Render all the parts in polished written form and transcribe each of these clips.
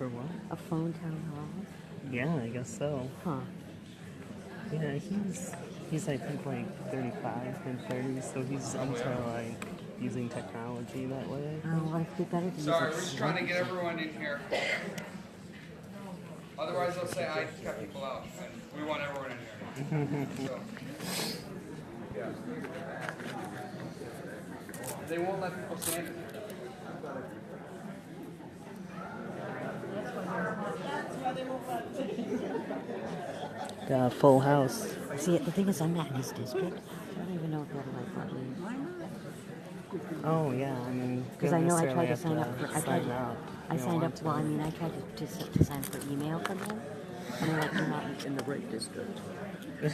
For what? A phone town hall? Yeah, I guess so. Huh. Yeah, he's I think like 35, mid-30s, so he's into like using technology that way. Oh, well, it'd be better to use Sorry, we're just trying to get everyone in here. Otherwise, they'll say I cut people out, and we want everyone in here. So, yeah. They won't let people stand in here. Got a full house. See, the thing is, I'm not in his district. I don't even know if they'll like let me. Oh yeah, I mean, Because I know I tried to sign up for. I signed up. signed up. Well, I mean, I tried to sign up for email from them, and they're like, you're not in the right district. Do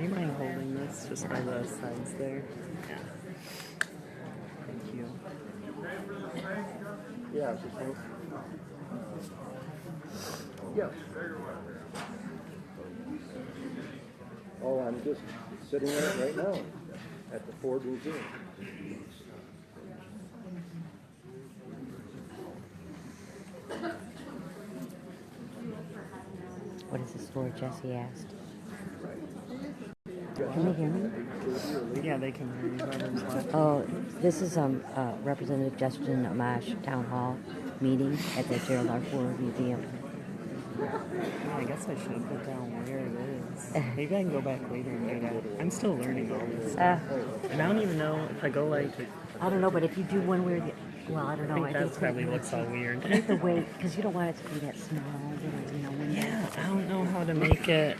you mind holding this just by the sides there? Yeah. Thank you. Yeah, it's just yeah. Oh, I'm just sitting in it right now at the Ford Museum. What is this for? Jesse asked. Can they hear me? Yeah, they can hear you. Whoever's left. Oh, this is Representative Justin Amash Town Hall meeting at the Gerald R. Ford Museum. Yeah, I guess I should have put down where it is. Maybe I can go back later and do that. I'm still learning all this stuff. And I don't even know if I go like... I don't know, but if you do one where the... Well, I don't know. I think that probably looks all weird. I think the way... Because you don't want it to be that small. When Yeah, I don't know how to make it...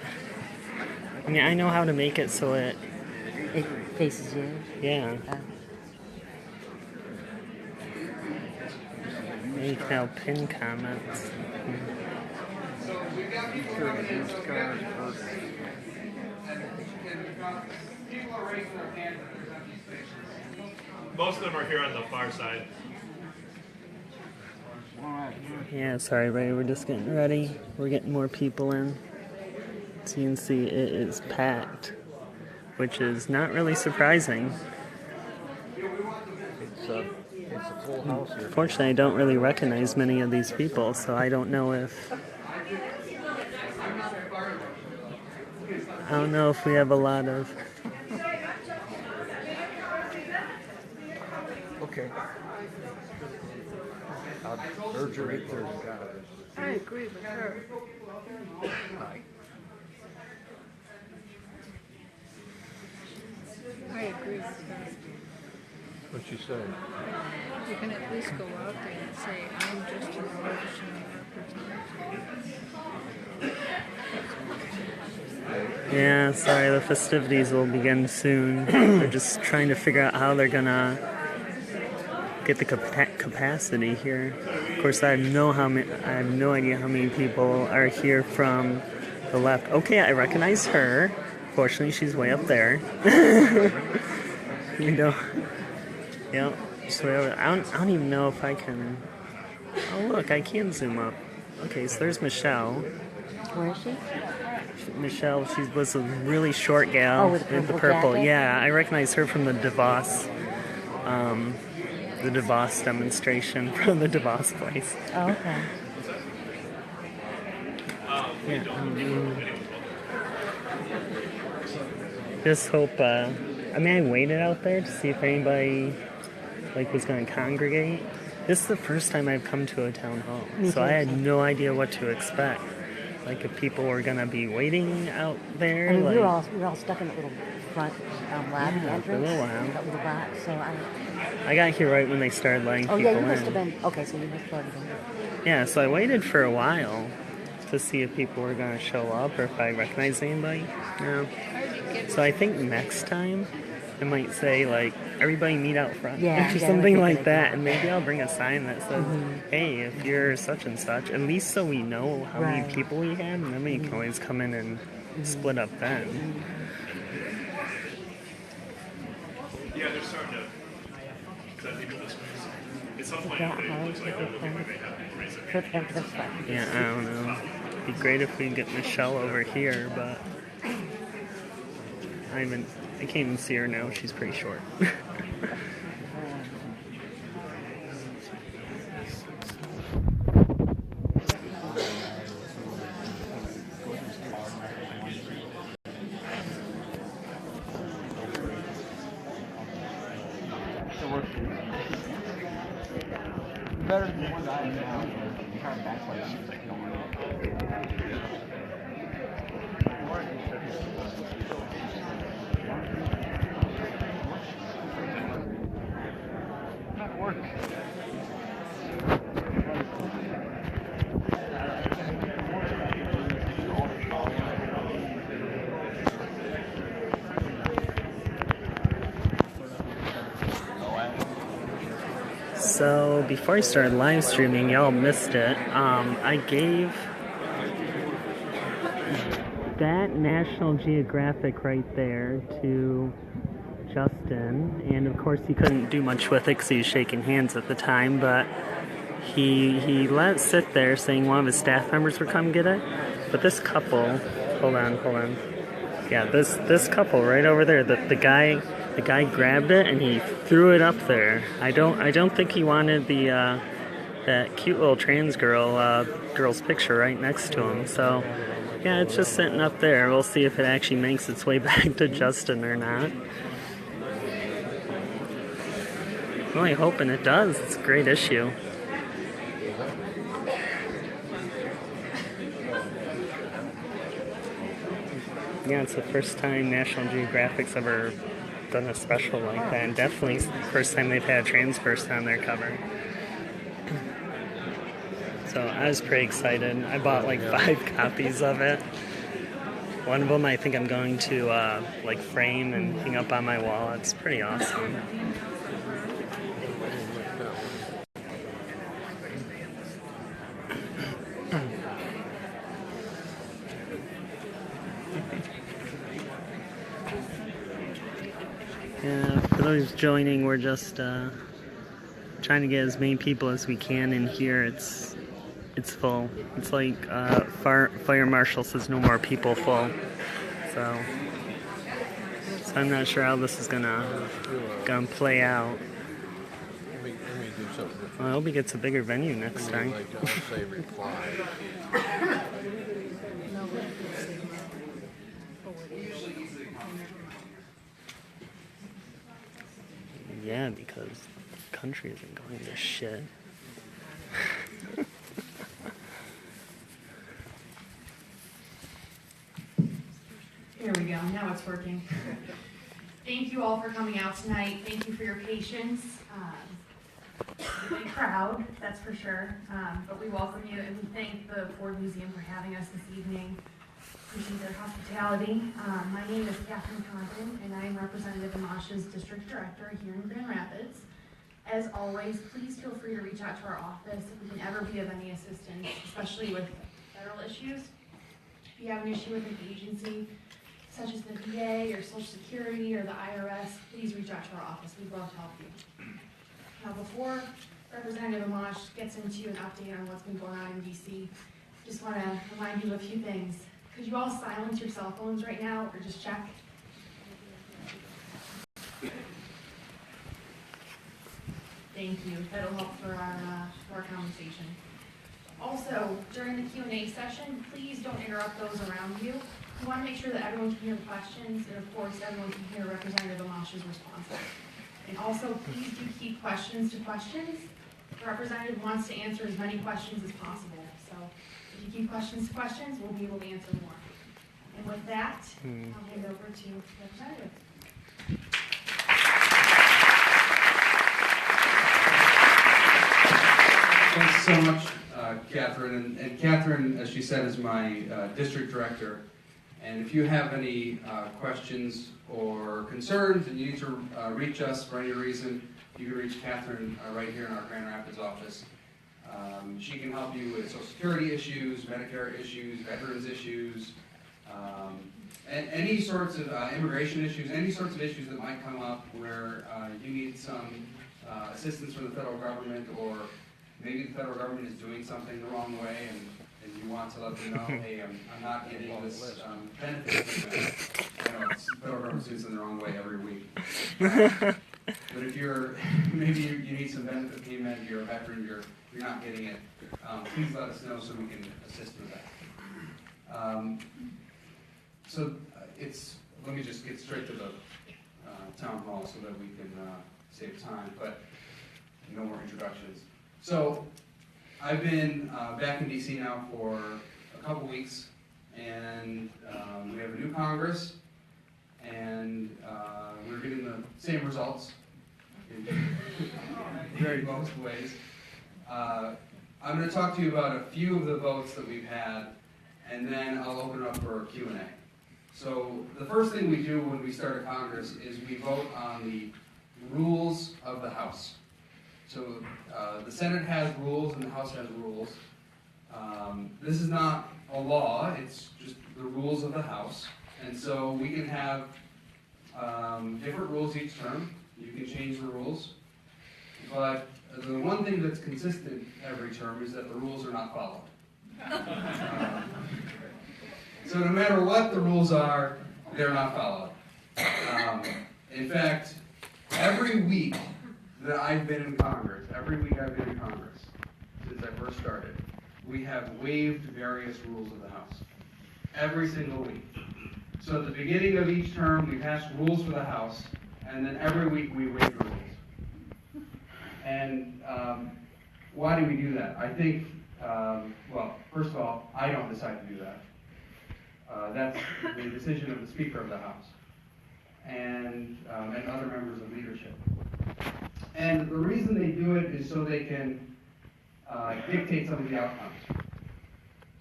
I mean, I know how to make it so it... It faces you? Yeah. You can now pin comments. So we've got people coming in. So people are raising their hands if there's empty spaces. Most of them are here on the far side. Yeah, sorry, Ray, we're just getting ready. We're getting more people in. So you can see it is packed, which is not really surprising. It's a full house here. Fortunately, I don't really recognize many of these people, so I don't know if... I don't know if we have a lot of... Okay. I'll urge her 8:30. I agree with her. I agree with her. What'd she say? You can at least go out there and say, I'm just an election representative. Yeah, sorry, the festivities will begin soon. They're just trying to figure out how they're gonna get the capacity here. Of course, I have no idea how many people are here from the left. Okay, I recognize her. Fortunately, she's way up there. You know. Yep. So I don't even know if I can. Oh look, I can zoom up. Okay, so there's Michelle. Where is she? Michelle, she was a really short gal with the purple. jacket? Yeah, I recognize her from the DeVos demonstration from the DeVos place. Oh, okay. Yeah. Just hope. I mean, I waited out there to see if anybody was going to congregate. This is the first time I've come to a town hall, so I had no idea what to expect. Like if people were gonna be waiting out there. I mean, we were all stuck in the little front lobby entrance. For a little while. That little box. So I got here right when they started letting people in. Oh yeah, you must have been. Okay, so you must have already been here. Yeah, so I waited for a while to see if people were gonna show up or if I recognized anybody. No. So I think next time I might say everybody meet out front or something like that, and maybe I'll bring a sign that says, "Hey, if you're such and such," at least so we know how many people we had, and then we can always come in and split up then. Yeah, they're starting to. Because I think of this place. At some point, it looks like they may have to raise their hand. Yeah, I don't know. It'd be great if we could get Michelle over here, but I can't even see her now. She's pretty short. better than the ones I have now. Trying to backslide things like don't not work. So before I started live streaming, y'all missed it. I gave that National Geographic right there to Justin, and of course he couldn't do much with it because he was shaking hands at the time, but he let it sit there saying one of his staff members would come get it. But this couple, hold on. Yeah, this couple right over there, the guy grabbed it and he threw it up there. I don't think he wanted the that cute little trans girl's picture right next to him. So yeah, it's just sitting up there. We'll see if it actually makes its way back to Justin or not. I'm really hoping it does. It's a great issue. Yeah, it's the first time National Geographic's ever done a special like that, and definitely the first time they've had a trans person on their cover. So I was pretty excited. I bought like 5 copies of it. One of them I think I'm going to like frame and hang up on my wall. It's pretty awesome. Yeah, for those joining, we're just trying to get as many people as we can in here. It's full. It's like fire marshal says no more people full. So I'm not sure how this is gonna play out. Well, I hope he gets a bigger venue next time. Yeah, because the country isn't going to shit. There we go. Now it's working. Thank you all for coming out tonight. Thank you for your patience. A big crowd, that's for sure. But we welcome you, and we thank the Ford Museum for having us this evening. Appreciate their hospitality. My name is Catherine Condon, and I am Representative Amash's District Director here in Grand Rapids. As always, please feel free to reach out to our office if we can ever be of any assistance, especially with federal issues. If you have an issue with an agency, such as the VA or Social Security or the IRS, please reach out to our office. We'd love to help you. Now, before Representative Amash gets into an update on what's been going on in DC, just want to remind you of a few things. Could you all silence your cell phones right now, or just check? Thank you. That'll help for our conversation. Also, during the Q&A session, please don't interrupt those around you. We want to make sure that everyone can hear the questions, and of course, everyone can hear Representative Amash's responses. And also, please do keep questions to questions. The representative wants to answer as many questions as possible. So if you keep questions to questions, we'll be able to answer more. And with that, I'll hand over to the representative. Thanks so much, Catherine. And Catherine, as she said, is my district director. And if you have any questions or concerns and you need to reach us for any reason, you can reach Catherine right here in our Grand Rapids office. She can help you with Social Security issues, Medicare issues, veterans issues, and any sorts of immigration issues, any sorts of issues that might come up where you need some assistance from the federal government, or maybe the federal government is doing something the wrong way and you want to let them know, hey, I'm not getting this benefit from them. I know the federal government's doing something the wrong way every week. But if maybe you need some benefit payment, you're a veteran, you're not getting it, please let us know so we can assist with that. Let me just get straight to the town hall so that we can save time, but no more introductions. So I've been back in DC now for a couple weeks, and we have a new Congress, and we're getting the same results in very most ways. I'm going to talk to you about a few of the votes that we've had, and then I'll open it up for Q&A. So the first thing we do when we start a Congress is we vote on the rules of the House. So the Senate has rules and the House has rules. This is not a law, it's just the rules of the House. And so we can have different rules each term. You can change the rules. But the one thing that's consistent every term is that the rules are not followed. So no matter what the rules are, they're not followed. In fact, every week that I've been in Congress, since I first started, we have waived various rules of the House. Every single week. So at the beginning of each term, we pass rules for the House, and then every week we waive the rules. And why do we do that? I think, well, first of all, I don't decide to do that. That's the decision of the Speaker of the House and other members of leadership. And the reason they do it is so they can dictate some of the outcomes.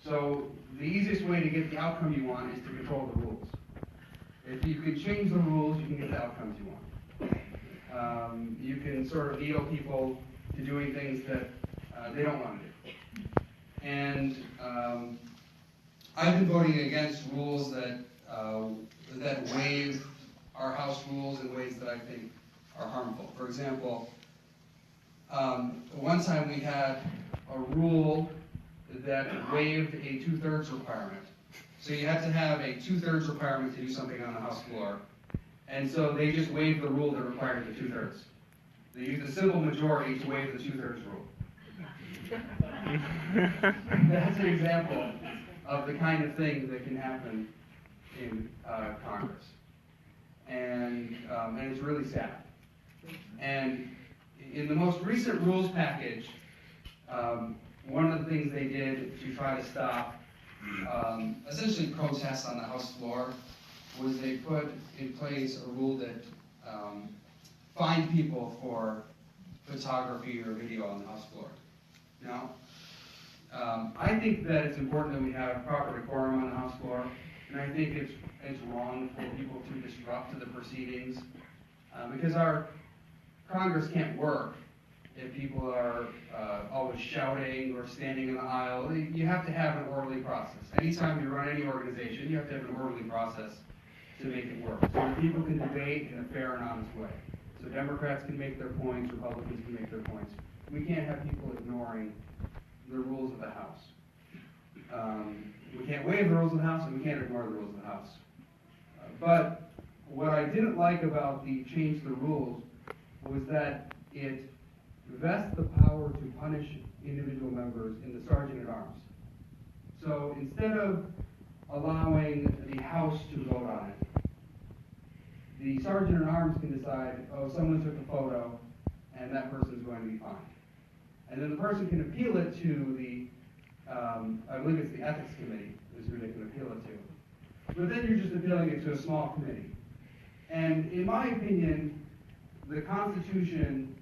So the easiest way to get the outcome you want is to control the rules. If you can change the rules, you can get the outcomes you want. You can sort of needle people to doing things that they don't want to do. And I've been voting against rules that waive our House rules in ways that I think are harmful. For example, one time we had a rule that waived a 2/3 requirement. So you had to have a 2/3 requirement to do something on the House floor. And so they just waived the rule that required the 2/3. They used a simple majority to waive the 2/3 rule. That's an example of the kind of thing that can happen in Congress. And it's really sad. And in the most recent rules package, one of the things they did to try to stop essentially protests on the House floor was they put in place a rule that fined people for photography or video on the House floor. Now, I think that it's important that we have proper decorum on the House floor, and I think it's wrong for people to disrupt the proceedings because our Congress can't work if people are always shouting or standing in the aisle. You have to have an orderly process. Anytime you run any organization, you have to have an orderly process to make it work. So that people can debate in a fair and honest way. So Democrats can make their points, Republicans can make their points. We can't have people ignoring the rules of the House. We can't waive the rules of the House, and we can't ignore the rules of the House. But what I didn't like about the change the rules was that it vests the power to punish individual members in the Sergeant at Arms. So instead of allowing the House to vote on it, the Sergeant at Arms can decide, oh, someone took a photo, and that person is going to be fined. And then the person can appeal it to the, I believe it's the Ethics Committee is who they can appeal it to. But then you're just appealing it to a small committee. And in my opinion, the Constitution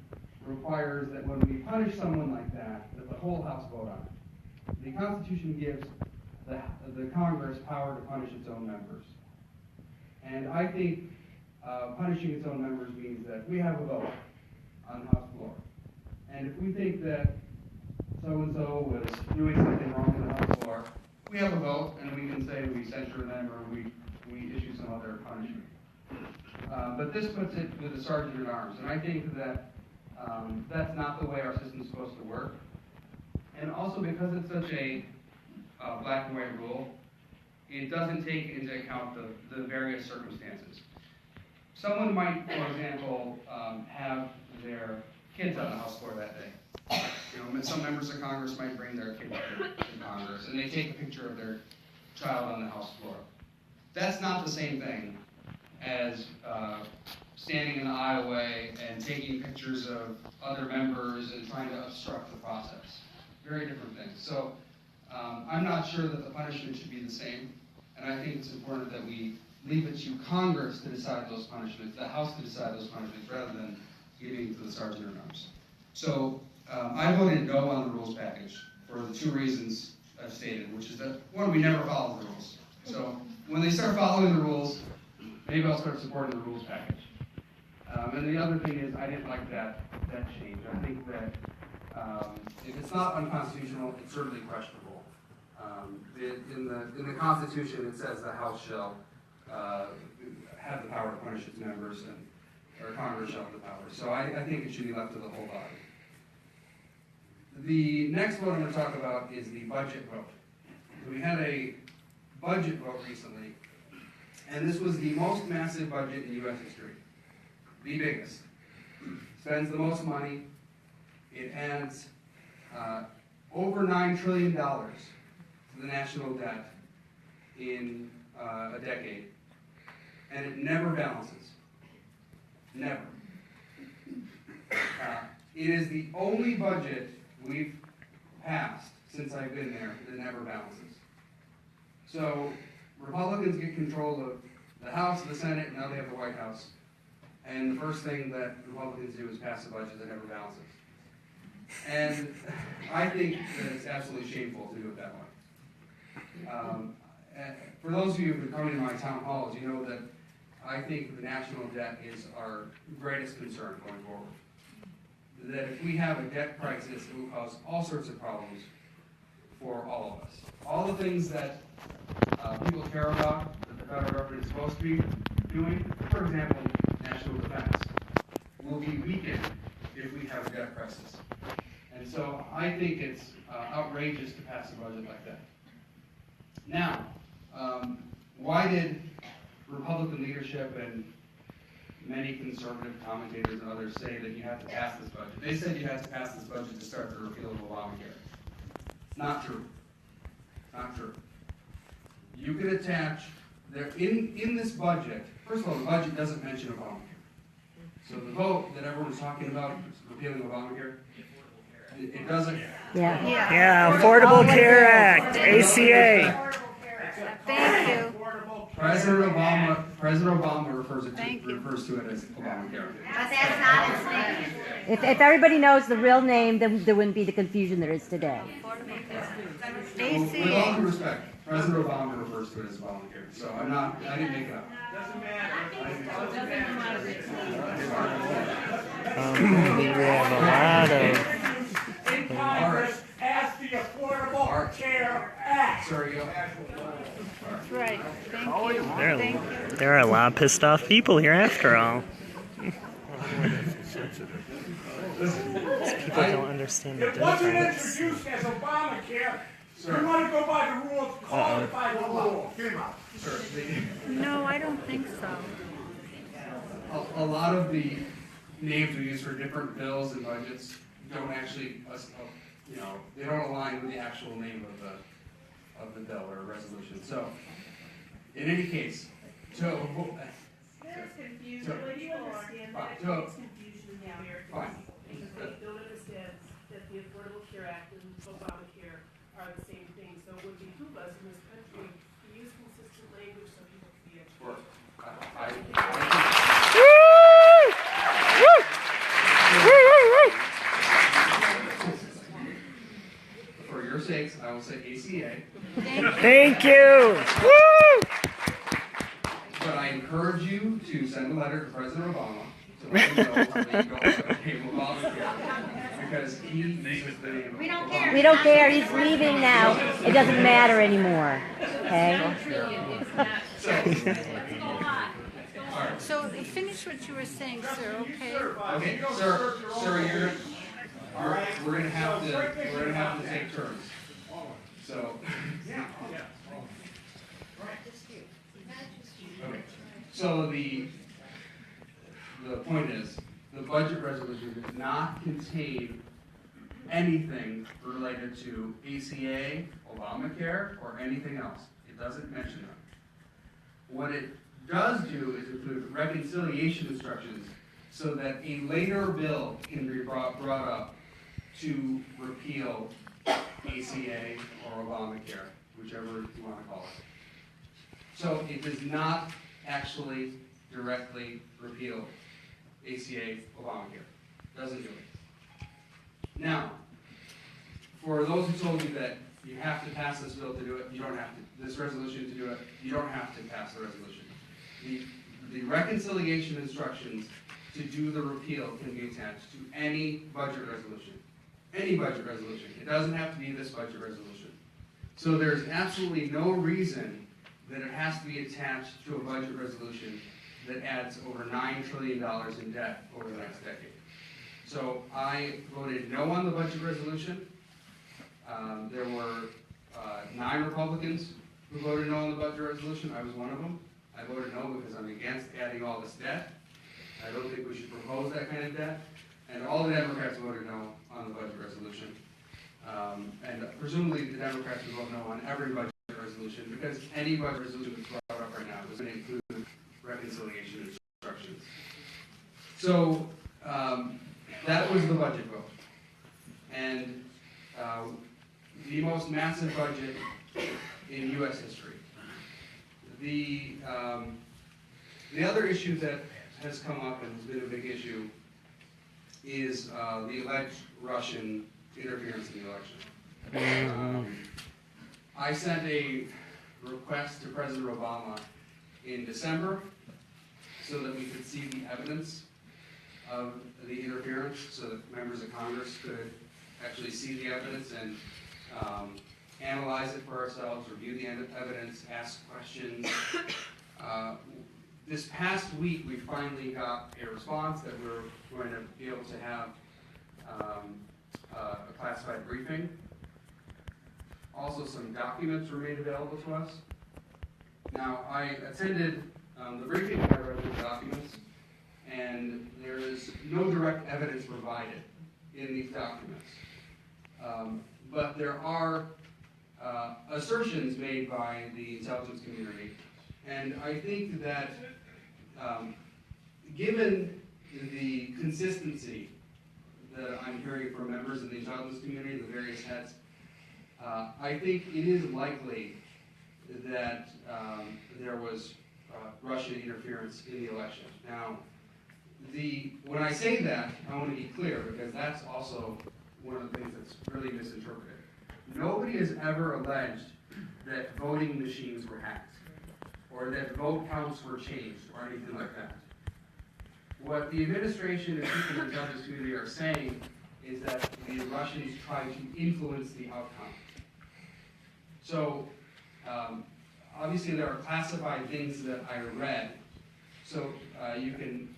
requires that when we punish someone like that the whole House vote on it. The Constitution gives the Congress power to punish its own members. And I think punishing its own members means that we have a vote on the House floor. And if we think that so-and-so was doing something wrong on the House floor, we have a vote, and we can say we censure them or we issue some other punishment. But this puts it with the Sergeant at Arms, and I think that that's not the way our system is supposed to work. And also because it's such a black and white rule, it doesn't take into account the various circumstances. Someone might, for example, have their kids on the House floor that day. You know, some members of Congress might bring their kids to Congress, and they take a picture of their child on the House floor. That's not the same thing as standing in the aisleway and taking pictures of other members and trying to obstruct the process. Very different things. So I'm not sure that the punishment should be the same, and I think it's important that we leave it to Congress to decide those punishments, the House to decide those punishments, rather than giving it to the Sergeant at Arms. So I voted no on the rules package for the two reasons I've stated, which is that, one, we never follow the rules. So when they start following the rules, maybe I'll start supporting the rules package. And the other thing is, I didn't like that change. I think that if it's not unconstitutional, it's certainly questionable. In the Constitution, it says the House shall have the power to punish its members, or Congress shall have the power. So I think it should be left to the whole body. The next vote I'm going to talk about is the budget vote. We had a budget vote recently, and this was the most massive budget in U.S. history. The biggest. Spends the most money. It adds over $9 trillion to the national debt in a decade. And it never balances. Never. It is the only budget we've passed since I've been there that never balances. So Republicans get control of the House, the Senate, and now they have the White House. And the first thing that Republicans do is pass a budget that never balances. And I think that it's absolutely shameful to do it that way. For those of you who have been coming to my town halls, you know that I think the national debt is our greatest concern going forward. That if we have a debt crisis, it will cause all sorts of problems for all of us. All the things that people care about, that the federal government is supposed to be doing, for example, national defense, will be weakened if we have a debt crisis. And so I think it's outrageous to pass a budget like that. Now, why did Republican leadership and many conservative commentators and others say that you have to pass this budget? They said you have to pass this budget to start the repeal of Obamacare. It's not true. Not true. You can attach, there in this budget, first of all, the budget doesn't mention Obamacare. So the vote that everyone's talking about, repealing Obamacare, it doesn't. Yeah, Affordable Care Act, ACA. Thank you. President Obama refers to it as Obamacare. But that's not its name. If everybody knows the real name, then there wouldn't be the confusion there is today. With all due respect, President Obama refers to it as Obamacare. So I didn't make it up. Doesn't matter. We have a lot of. In Congress as the Affordable Care Act. Sorry, go. That's right. Thank you. Thank you. There are a lot of pissed off people here after all. These people don't understand the It wasn't difference. introduced as Obamacare. You want to go by the rules, call it by the rules. Sir, No, I don't think so. a lot of the names we use for different bills and budgets don't actually, they don't align with the actual name of the bill or resolution. So, in any case, There's confusion, but you understand that there's confusion now. Fine. Because they don't understand that the Affordable Care Act and Obamacare are the same thing. So it would behoove us in this country to use consistent language so people can be educated. For your sakes, I will say ACA. Thank you. But I encourage you to send a letter to President Obama to let him know that you don't have a name Obamacare, because he uses the name. We don't care. We don't care. He's leaving now. It doesn't matter anymore. Okay? So finish what you were saying, sir, okay? Okay, sir, we're gonna have to take turns. So. Okay. So the point is, the budget resolution does not contain anything related to ACA, Obamacare, or anything else. It doesn't mention them. What it does do is include reconciliation instructions so that a later bill can be brought up to repeal ACA or Obamacare, whichever you want to call it. So it does not actually directly repeal ACA, Obamacare. Doesn't do it. Now, for those who told you that you have to pass this bill to do it, you don't have to. This resolution to do it, you don't have to pass the resolution. The reconciliation instructions to do the repeal can be attached to any budget resolution. Any budget resolution. It doesn't have to be this budget resolution. So there's absolutely no reason that it has to be attached to a budget resolution that adds over $9 trillion in debt over the next decade. So I voted no on the budget resolution. There were 9 Republicans who voted no on the budget resolution. I was one of them. I voted no because I'm against adding all this debt. I don't think we should propose that kind of debt. And all the Democrats voted no on the budget resolution. And presumably the Democrats would vote no on every budget resolution because any budget resolution that's brought up right now is going to include reconciliation instructions. So that was the budget vote. And the most massive budget in U.S. history. The other issue that has come up and has been a big issue is the alleged Russian interference in the election. I sent a request to President Obama in December so that we could see the evidence of the interference, so that members of Congress could actually see the evidence and analyze it for ourselves, review the evidence, ask questions. This past week, we finally got a response that we're going to be able to have a classified briefing. Also, some documents were made available to us. Now, I attended the briefing, I read the documents, and there is no direct evidence provided in these documents. But there are assertions made by the intelligence community, and I think that given the consistency that I'm hearing from members of the intelligence community, the various heads, I think it is likely that there was Russian interference in the election. Now, when I say that, I want to be clear because that's also one of the things that's really misinterpreted. Nobody has ever alleged that voting machines were hacked or that vote counts were changed or anything like that. What the administration and people in the intelligence community are saying is that the Russians tried to influence the outcome. So, obviously there are classified things that I read, so you can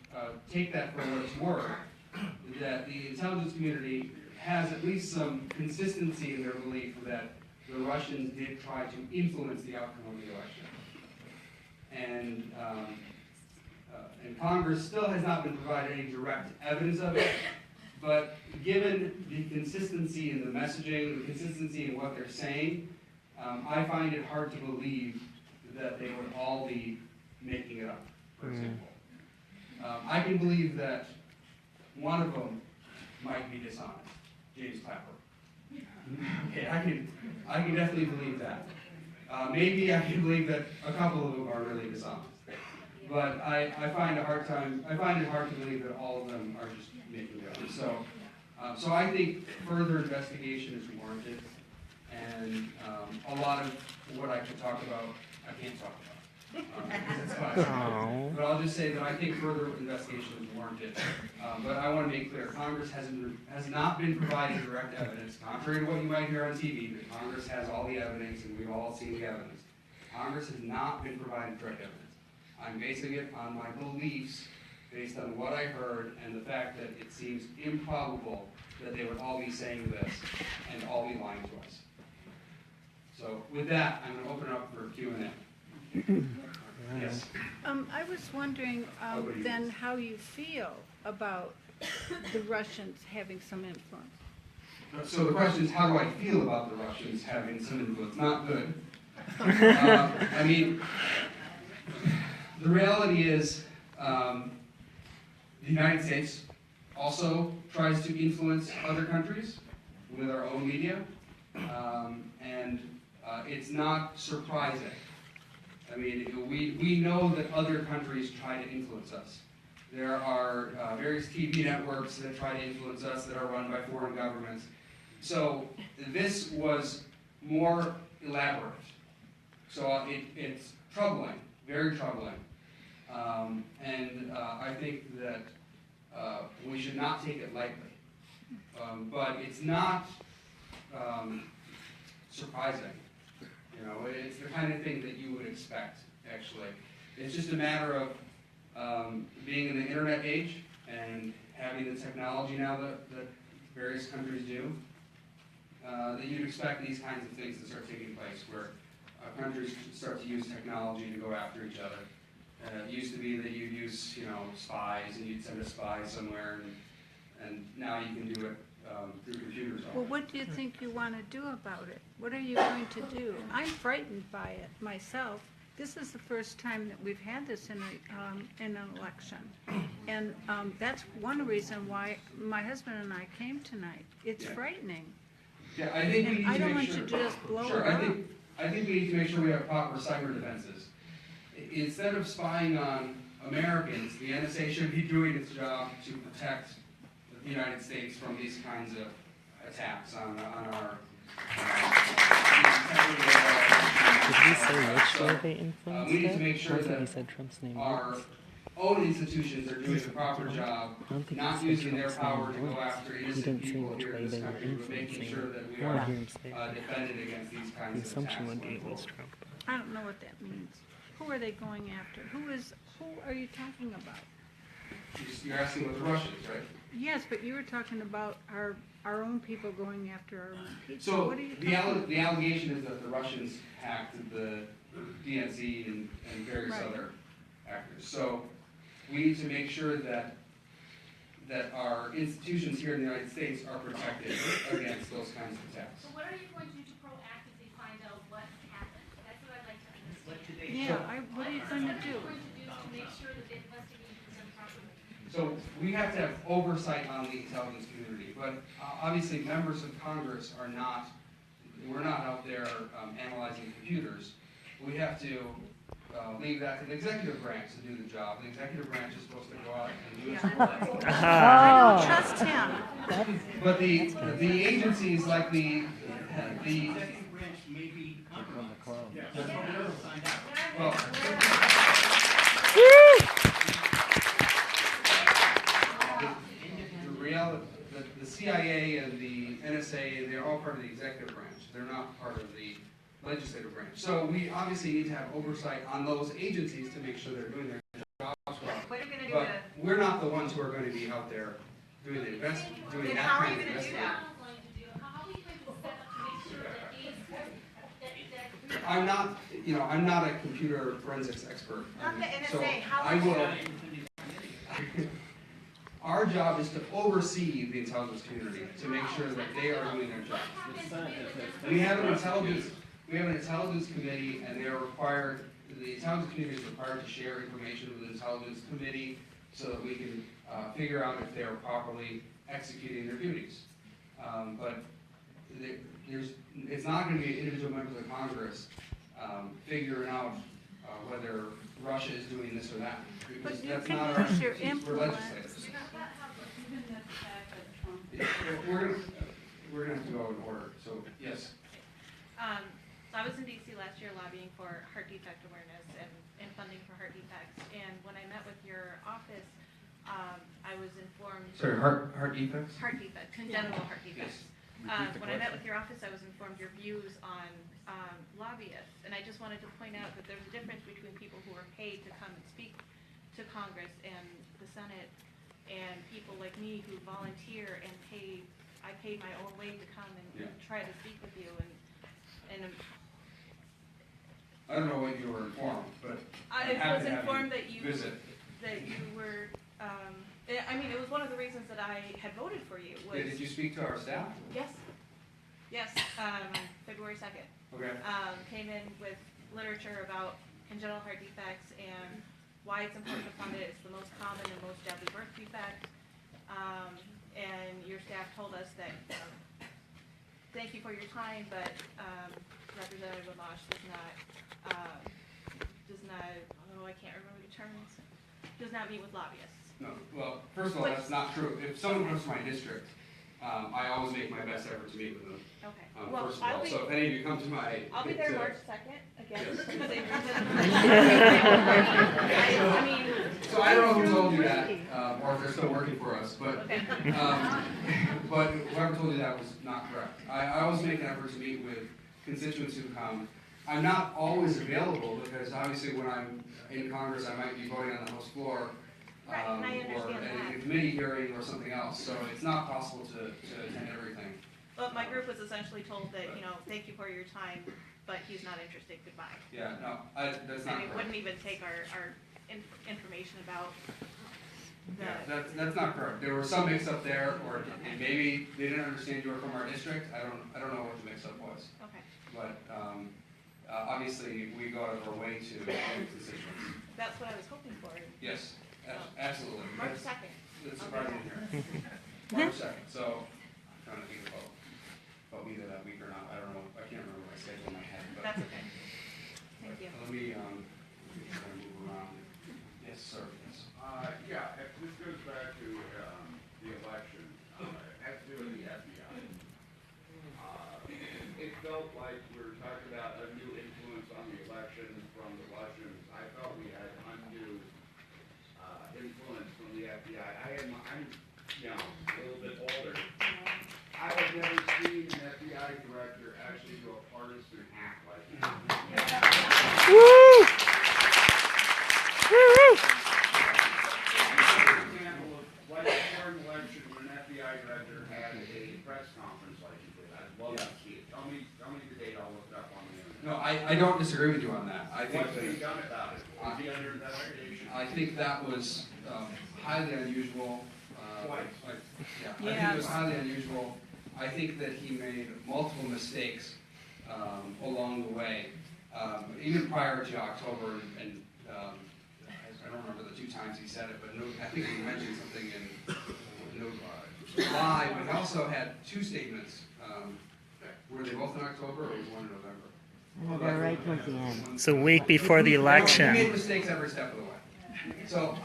take that for what it's worth, that the intelligence community has at least some consistency in their belief that the Russians did try to influence the outcome of the election. And Congress still has not been provided any direct evidence of it, but given the consistency in the messaging, the consistency in what they're saying, I find it hard to believe that they would all be making it up, for example. I can believe that one of them might be dishonest, James Clapper. Okay, I can definitely believe that. Maybe I can believe that a couple of them are really dishonest. But I find it hard to believe that all of them are just making it up. So I think further investigation is warranted, and a lot of what I could talk about, I can't talk about. Because it's classified. But I'll just say that I think further investigation is warranted. But I want to make clear, Congress has not been provided direct evidence, contrary to what you might hear on TV, that Congress has all the evidence and we've all seen the evidence. Congress has not been provided direct evidence. I'm basing it on my beliefs based on what I heard and the fact that it seems improbable that they would all be saying this and all be lying to us. So with that, I'm going to open up for Q&A. Yes. I was wondering then how you feel about the Russians having some influence. So the question is, how do I feel about the Russians having some influence? Not good. I mean, the reality is, the United States also tries to influence other countries with our own media, and it's not surprising. I mean, we know that other countries try to influence us. There are various TV networks that try to influence us that are run by foreign governments. So this was more elaborate. So it's troubling, very troubling. And I think that we should not take it lightly. But it's not surprising. You know, it's the kind of thing that you would expect, actually. It's just a matter of being in the internet age and having the technology now that various countries do, that you'd expect these kinds of things to start taking place, where countries start to use technology to go after each other. It used to be that you'd use, you know, spies, and you'd send a spy somewhere, and now you can do it through computers. Well, what do you think you want to do about it? What are you going to do? I'm frightened by it myself. This is the first time that we've had this in an election. And that's one reason why my husband and I came tonight. It's frightening. Yeah, I think we need to I don't make want sure. you to just blow Sure, it up. I think we need to make sure we have proper cyber defenses. Instead of spying on Americans, the NSA should be doing its job to protect the United States from these kinds of attacks on our. Did he say which So, way they influenced we need it? to make sure I don't think he that said Trump's name our once. own institutions are doing the proper job, I don't think he not said using their Trump's power to name go once. after He innocent didn't say people which here way in this they were country, but making influencing sure it. that we I want to are hear him say it. defended against these The kinds of assumption attacks. would be it was Trump. I don't know what that means. Who are they going after? Who are you talking about? You're asking about the Russians, right? Yes, but you were talking about our own people going after our own people. So What are you the, talking about? the allegation is that the Russians hacked the DNC and various Right. other actors. So we need to make sure that our institutions here in the United States are protected against those kinds of attacks. So what are you going to do to proactively find out what happened? That's what I'd like to understand. Yeah, what are you going to do? What are you going to do to make sure that the investigation is done properly? So we have to have oversight on the intelligence community, but obviously members of Congress are not, we're not out there analyzing computers. We have to leave that to the executive branch to do the job. The executive branch is supposed to go out and do its work. I don't trust him. But the agencies like the well, the CIA and the NSA, they're all part of the executive branch. They're not part of the legislative branch. So we obviously need to have oversight on those agencies to make sure they're doing their jobs well. What are you going to do But to, we're not the ones who are going to be out there doing the doing then that how are kind you of going to do investigation. that? How are you going to set up to make sure that these, I'm not, you know, I'm not a computer forensics expert. Not the So NSA, how I are you? will. Our job is to oversee the intelligence community to make sure that they are doing their job. We have an intelligence committee, and they are required. The intelligence community is required to share information with the intelligence committee so that we can figure out if they are properly executing their duties. But it's not going to be individual members of Congress figuring out whether Russia is doing this or that. Because But you that's can not our use your we're influence. legislators. We're gonna have to go in order. So yes. So I was in DC last year lobbying for heart defect awareness and funding for heart defects. And when I met with your office, I was informed. Sorry, heart defects. Heart defect, congenital heart defects. When I met with your office, I was informed your views on lobbyists. And I just wanted to point out that there's a difference between people who are paid to come and speak to Congress and the Senate and people like me who volunteer and I paid my own way to come and try to speak with you. And I don't know what you were informed, but I was informed that you visit. were. I mean, it was one of the reasons that I had voted for you. Was Did you speak to our staff? Yes. Yes. February 2nd. Okay. Came in with literature about congenital heart defects and why it's important to fund it. It's the most common and most deadly birth defect. And your staff told us that, thank you for your time, but Representative Amash does not, oh, I can't remember the terms, does not meet with lobbyists. No, well, first of all, that's not true. If someone comes to my district, I always make my best effort to meet with them. Okay. First of all, so if any of you come to my... I'll be there March 2nd, again. Yes. I mean... So I don't know who told you that, or if they're still working for us, but, Okay. but whoever told you that was not correct. I always make an effort to meet with constituents who come. I'm not always available because obviously when I'm in Congress, I might be voting on the House floor. Right, and I Or understand in that. a committee hearing or something else, so it's not possible to attend everything. Well, my group was essentially told that, thank you for your time, but he's not interested, goodbye. Yeah, no, that's not And it correct. wouldn't even take our information about the... Yeah, that's not correct. There was some mix-up there, or maybe they didn't understand you were from our district. I don't know what the mix-up was. Okay. But obviously, we go out of our way to meet constituents. That's what I was hoping for. Yes, absolutely. March 2nd. That's surprising here. March 2nd, so I'm trying to think about either that week or not. I don't know. I can't remember my schedule in my head. But That's okay. Thank you. Let me try to move around. Yes, sir. Yes. Yeah, if this goes back to the election, as to the FBI, it felt like we were talking about a new influence on the election from the Russians. I felt we had undue influence from the FBI. I'm a little bit older. I have never seen an FBI director actually do a partisan act like that. Woo! Example of like before an election when an FBI director had a press conference like he did. I'd love to see it. Tell me the date. I'll look it up on the internet. No, I don't disagree with you on that. I think What's being that done about it? Is he under investigation? I think that was highly unusual. Twice. Yeah, I think it was highly unusual. I think that he made multiple mistakes along the way, even prior to October, and I don't remember the two times he said it, but I think he mentioned something in July, but he also had two statements. Were they both in October or was one in November? They're right towards the end. It's a week before the He election. made mistakes every step of the way. So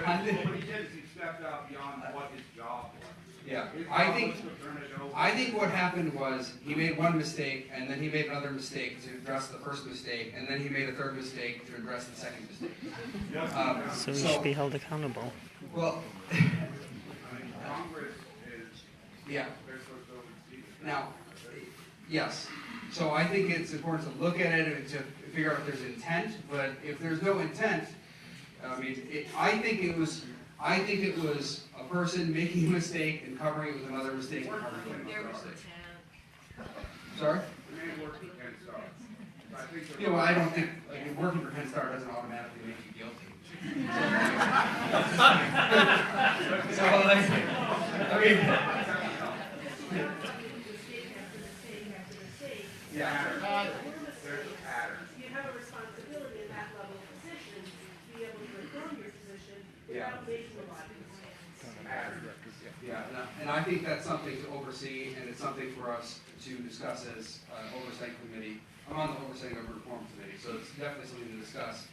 What he did is he stepped out beyond what his job was. yeah, His I job think was to turn it over. I think what happened was he made one mistake, and then he made another mistake to address the first mistake, and then he made a third mistake to address the second mistake. So he should be held accountable. Well, Congress is, yeah. they're supposed to oversee it. Now, yes. So I think it's important to look at it and to figure out if there's intent. But if there's no intent, I mean, I think it was a person making a mistake and covering it with another mistake and covering it with another mistake. Sorry? The man worked for Ken Starr. I think the- Yeah, well, I don't think, like, working for Kent Star doesn't automatically make you guilty. So, like, I mean, yeah. There's a pattern. You have a responsibility in that level of position to be able to reform your position Yeah. without making a lot of mistakes. Yeah, and I think that's something to oversee, and it's something for us to discuss as an oversight committee. I'm on the oversight and reform committee, so it's definitely something to discuss.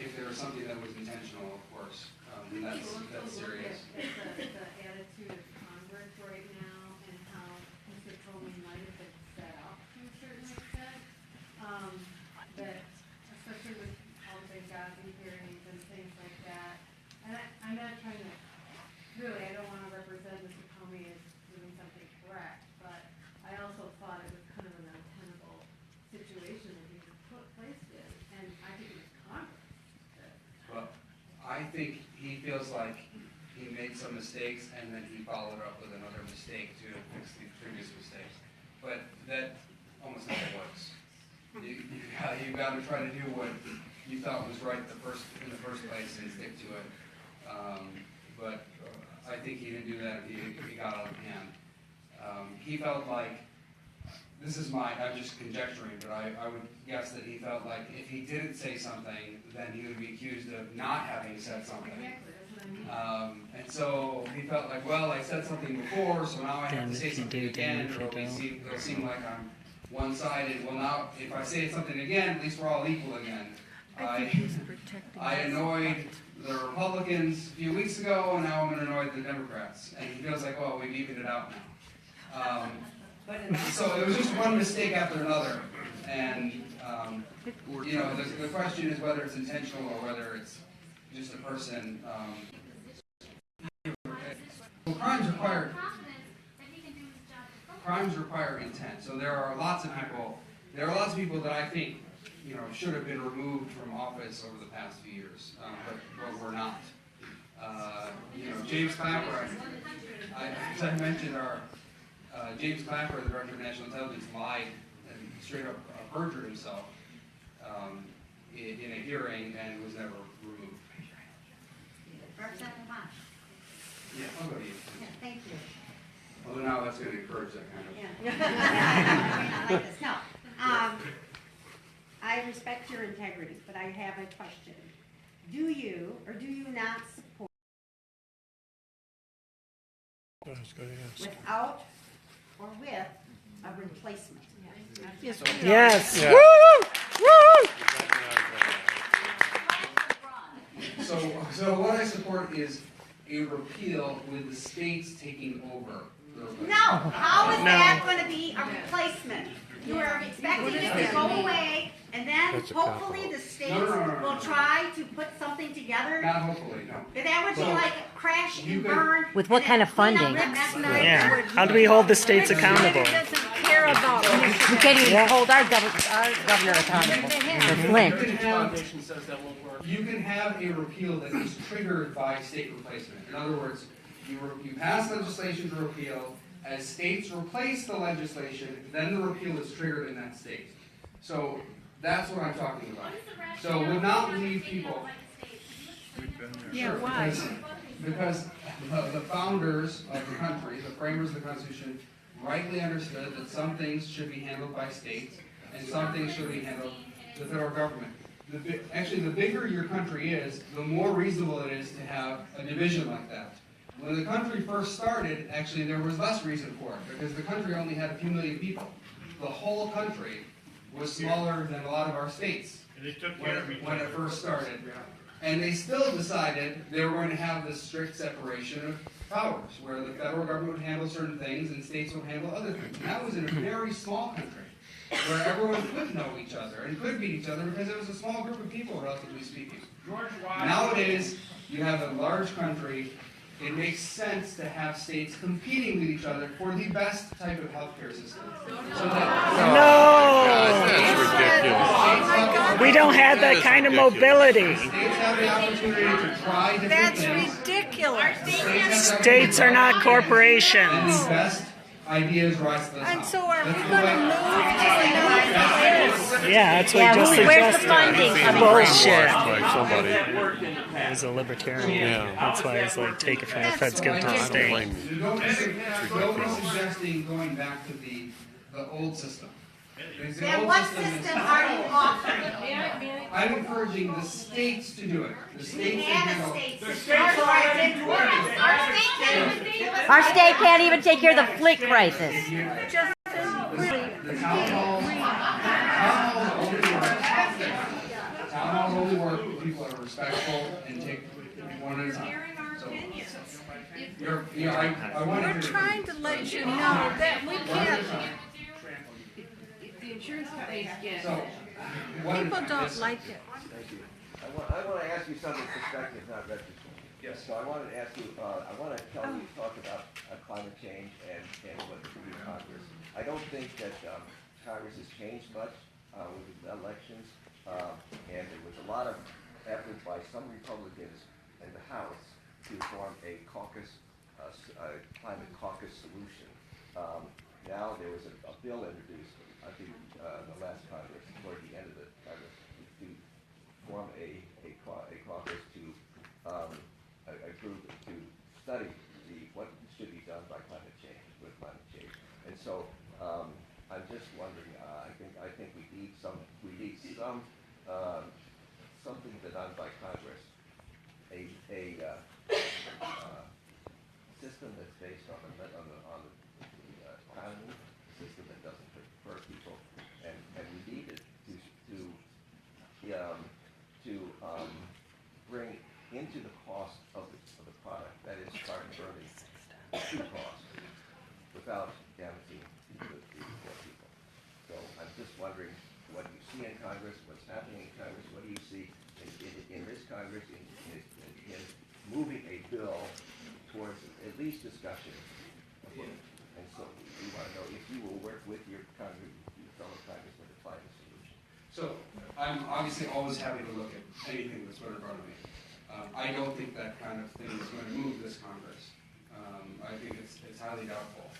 If there was something that was intentional, of course, then that's serious. The attitude of Congress right now and how Mr. Coleman might have been set up to a certain extent. That especially with all the Benghazi hearings and things like that. And I'm not trying to, really, I don't want to represent Mr. Comey as doing something correct, but I also thought it was kind of an untenable situation that he was placed in, and I think it was Congress that. Well, I think he feels like he made some mistakes and then he followed up with another mistake to fix the previous mistakes. But that almost never works. You got to try to do what you thought was right in the first place and stick to it. But I think he didn't do that. He got out of hand. He felt like this is I'm just conjecturing, but I would guess that he felt like if he didn't say something, then he would be accused of not having said something. Exactly, that's what I mean. And so he felt like, well, I said something before, so now I have Damn to say if you something do, damn again, if or you it'll seem like I'm one-sided. Well, now, if I say something again, at least we're all equal again. I think he's protecting I annoyed the Republicans a few weeks ago, and now I'm going to annoy the Democrats. And he feels like, well, we've evened it out now. So it was just one mistake after another. And, you know, the question is whether it's intentional or whether it's just a person. Well, crimes require intent. So there are lots of people that I think, you know, should have been removed from office over the past few years, but were not. You know, James Clapper, as I mentioned, James Clapper, the Director of National Intelligence, lied and straight up perjured himself in a hearing and was never removed. Representative Amash. Yeah, I'll go to you. Yeah, thank you. Although now that's going to encourage that kind of. Yeah. Like this. No. I respect your integrity, but I have a question. Do you or do you not support without or with a replacement? Yes. Yes. Yeah. Woo! So what I support is a repeal with the states taking over. No. How is that going to be a replacement? You are expecting it to go away, and then hopefully the states will try to put something together. Not hopefully, no. That would be like crash and burn. With what kind of funding? Yeah. How do we hold the states accountable? Doesn't care about We can't even hold our governor accountable for Flint. You can have a repeal that is triggered by state replacement. In other words, you pass legislation to repeal. As states replace the legislation, then the repeal is triggered in that state. So that's what I'm talking about. So would not leave people. Yeah, Sure, why? Because the founders of the country, the framers of the Constitution, rightly understood that some things should be handled by states and some things should be handled by the federal government. Actually, the bigger your country is, the more reasonable it is to have a division like that. When the country first started, actually there was less reason for it because the country only had a few million people. The whole country was smaller than a lot of our states when it first started. And they still decided they were going to have this strict separation of powers, where the federal government would handle certain things and states would handle other things. And that was in a very small country, where everyone could know each other and could meet each other because it was a small group of people, relatively speaking. Nowadays, you have a large country. It makes sense to have states competing with each other for the best type of healthcare system. So No! We don't have that kind of mobility. States have the opportunity to try different things. That's ridiculous. States are not And corporations. the best ideas rise to the top. And so are we going to move to another place? Yeah, that's what just where's the suggested. funding coming Bullshit. He's a libertarian. Yeah. That's why he's like, take it from the feds, give it to the state. Nobody's suggesting going back to the old system. Then what system are you offering? I'm encouraging the states to do it. The We states have to a handle. state The system. states already do it. Our state can't even take care of the fleet crisis. Just The townhalls only work with people that are respectful and take one at a time. So, I want we're trying to let you know that we can't. The insurance companies get. So, People don't like it. Thank you. I want to ask you something perspective, not retrospective. Yes. So I wanted to ask you, I want to tell you, talk about climate change and what the new Congress. I don't think that Congress has changed much with the elections, and there was a lot of effort by some Republicans in the House to form a caucus, climate caucus solution. Now there was a bill introduced, I think, the last Congress, toward the end of the Congress, to form a caucus to a group to study what should be done by climate change, with climate change. And so I'm just wondering, I think we need some, something done by Congress, a system that's based on the economy, a system that doesn't hurt people, and we need it to bring into the cost of the product, that is, start burning true cost, without damaging the poor people. So I'm just wondering what you see in Congress, what's happening in Congress, what do you see in this Congress in moving a bill towards at least discussion of it. And so we want to know if you will work with your fellow congressmen to find a solution. So I'm obviously always happy to look at anything that's put in front of me. I don't think that kind of thing is going to move this Congress. I think it's highly doubtful.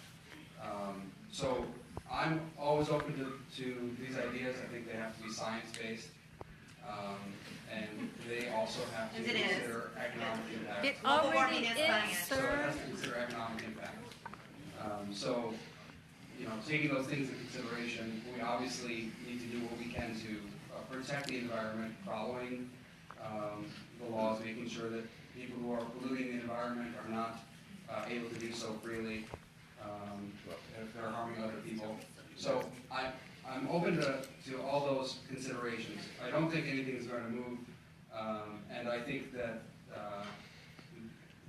So I'm always open to these ideas. I think they have to be science-based. And they also have to consider economic impact. It already is, So it sir. has to consider economic impact. So, taking those things into consideration, we obviously need to do what we can to protect the environment, following the laws, making sure that people who are polluting the environment are not able to do so freely if they're harming other people. So I'm open to all those considerations. I don't think anything is going to move, and I think that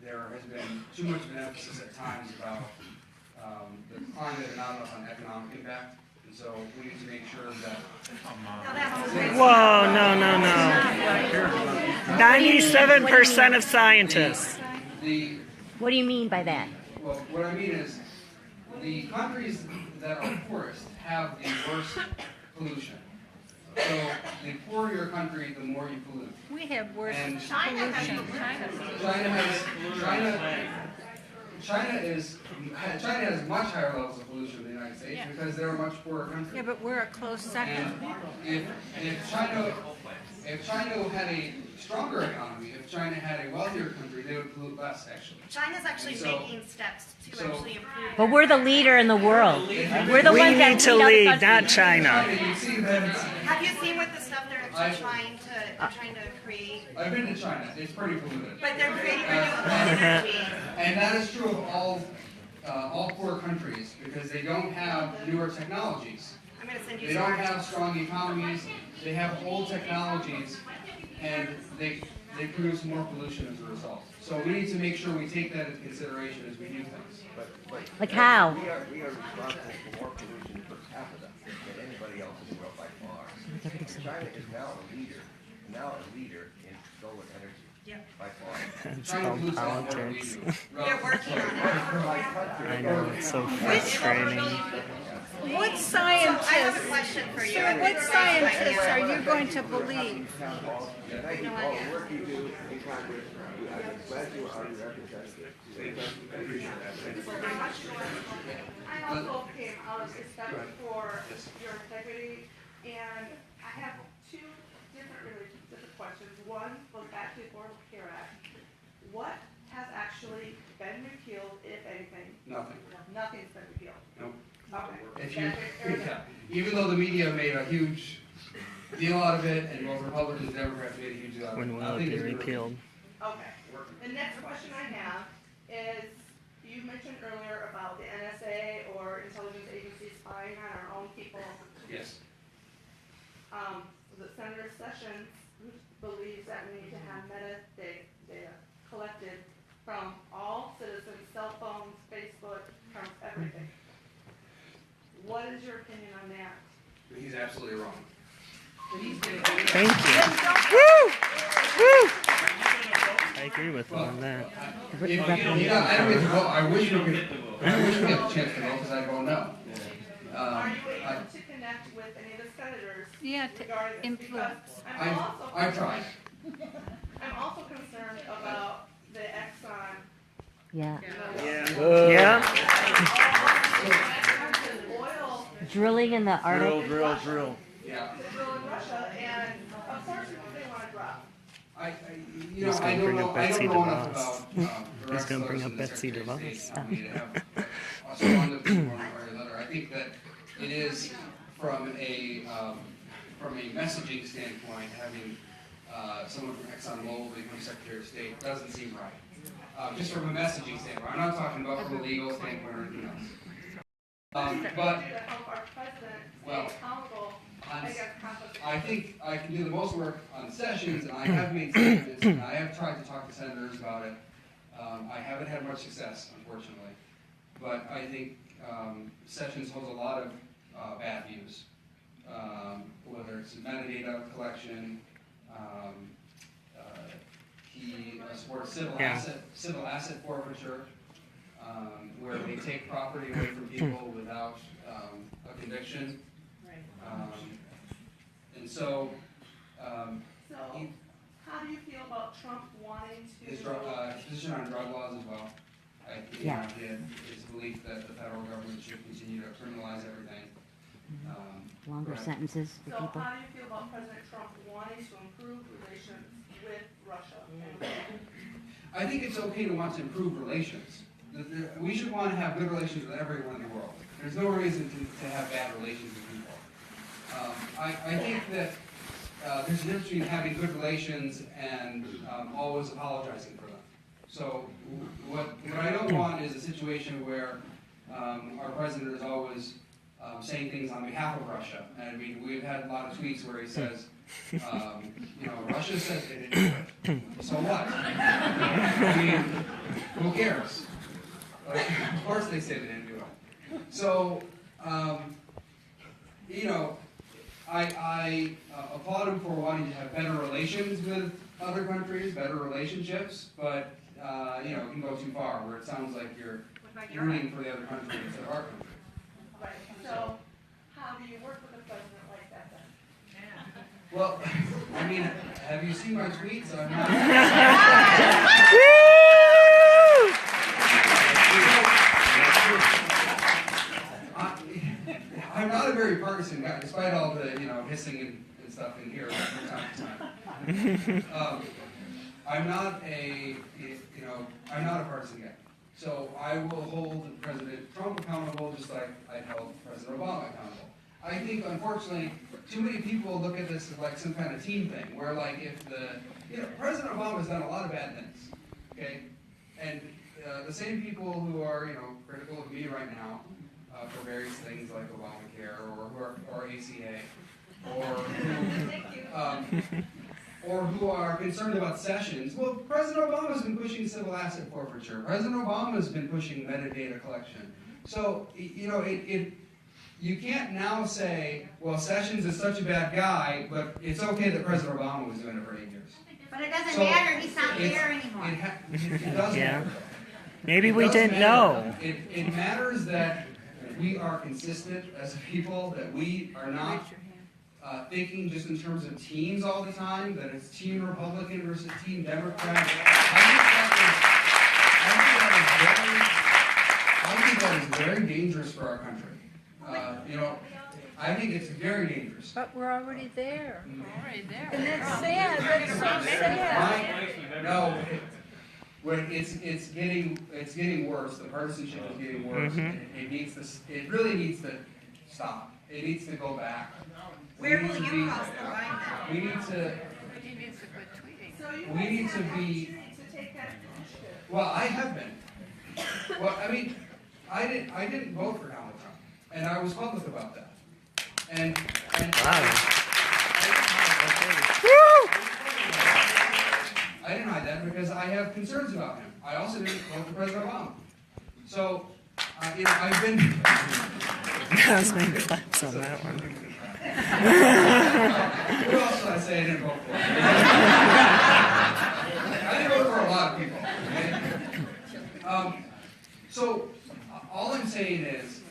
there has been too much of an emphasis at times about the climate and not enough on economic impact. And so we need to make sure that... Whoa, no. 97% of scientists. What do you mean by that? Well, what I mean is the countries that are poorest have the worst pollution. So the poorer your country, the more you pollute. We have worse And pollution. China has much higher levels of pollution than the United States because they're a much poorer country. Yeah, but we're a close second. And if China had a stronger economy, if China had a wealthier country, they would pollute less, actually. China's actually making steps to actually improve. But we're the leader in the world. We're the We ones that need to lead lead, other not countries. China. Have you seen what the stuff they're actually trying to create? I've been to China. It's pretty polluted. But they're creating renewable energy. And that is true of all poor countries because they don't have newer technologies. I'm going to send you They some don't articles. have strong economies. They have old technologies, and they produce more pollution as a result. So we need to make sure we take that into consideration as we do things. Like how? We are responsible for more pollution per capita than anybody else in the world by far. China is now a leader in solar energy by far. It's called politics. They're working on it. I know, it's so frustrating. What scientists, I have a question for you. sir, what scientists are you going to believe? Thank you for all the work you do in Congress. I'm glad you are representative. I also came out of respect for your integrity, and I have two different questions. One goes back to the Affordable Care Act. What has actually been repealed, if anything? Nothing. Nothing's been repealed. Nope. Okay. Even though the media made a huge deal out of it, and both Republicans and Democrats made a huge deal out of it, When will it nothing be has been repealed? Okay. The next question I have is, you mentioned earlier about the NSA or intelligence agencies spying on our own people. Yes. The Senator Sessions believes that we need to have metadata collected from all citizens, cell phones, Facebook, from everything. What is your opinion on that? He's absolutely wrong. Thank you. Woo! Woo! I agree with him on that. I don't get to vote. I wish we could. I wish we had a chance to vote because I vote no. Are you able to connect with any of the senators? Yeah, to regarding this? influence. Because I've tried. I'm also concerned about the Exxon. Yeah. Yeah. Oil. Drilling in the Arctic. Drill. Yeah. The drill in Russia, and of course they want to drop. I He's don't gonna bring know. up I Betsy don't know enough DeVos. about He's gonna bring up the Betsy Secretary of DeVos. State for me to have a strong opinion one way or another. I think that it is from a messaging standpoint, having someone from ExxonMobil become Secretary of State doesn't seem right. Just from a messaging standpoint. I'm not talking about from a legal standpoint or anything else. But, well, I think I can do the most work on Sessions, and I have made statements, and I have tried to talk to senators about it. I haven't had much success, unfortunately. But I think Sessions holds a lot of bad views, whether it's metadata collection. He supports civil asset forfeiture, where they take property away from people without a conviction. And so, how do you feel about Trump wanting to? His position on drug laws as well. His belief that the federal government should continue to criminalize everything. Longer sentences for So people. how do you feel about President Trump wanting to improve relations with Russia? I think it's okay to want to improve relations. We should want to have good relations with everyone in the world. There's no reason to have bad relations with people. I think that there's a difference between having good relations and always apologizing for them. So what I don't want is a situation where our president is always saying things on behalf of Russia. And I mean, we've had a lot of tweets where he says, Russia says they didn't do it. So what? I mean, who cares? Like, of course they say they didn't do it. So, I applaud him for wanting to have better relations with other countries, better relationships, but, it can go too far where it sounds like you're rooting for the other country instead of our country. Right, so how do you work with a president like that then? Well, I mean, have you seen my tweets? I'm not. I'm not a very partisan guy, despite all the hissing and stuff in here from time to time. I'm not a partisan guy. So I will hold President Trump accountable just like I held President Obama accountable. I think, unfortunately, too many people look at this as like some kind of team thing, where like if President Obama has done a lot of bad things, okay? And the same people who are, critical of me right now for various things like Obamacare or ACA, or who are concerned about Sessions. Well, President Obama has been pushing civil asset forfeiture. President Obama has been pushing metadata collection. So, you can't now say, well, Sessions is such a bad guy, but it's okay that President Obama was doing it for 8 years. But it doesn't matter, he's not there anymore. It does matter. Maybe we didn't know. It matters that we are consistent as a people, that we are not thinking just in terms of teams all the time, that it's team Republican versus team Democrat. I think that is very dangerous for our country. I think it's very dangerous. But we're already there. We're already there. And that's sad, that's so sad. No, it's getting worse. The partisanship is getting worse. It really needs to stop. It needs to go back. Where will you cross the line now? We need to. He needs to quit tweeting. So you We need guys to have be. opportunity to take that initiative. Well, I have been. Well, I mean, I didn't vote for Donald Trump, and I was public about that. And I didn't hide that because I have concerns about him. I also didn't vote for President Obama. So, I've been. Cosmic claps on that one. Who else should I say I didn't vote for? I didn't vote for a lot of people. Okay? So, all I'm saying is,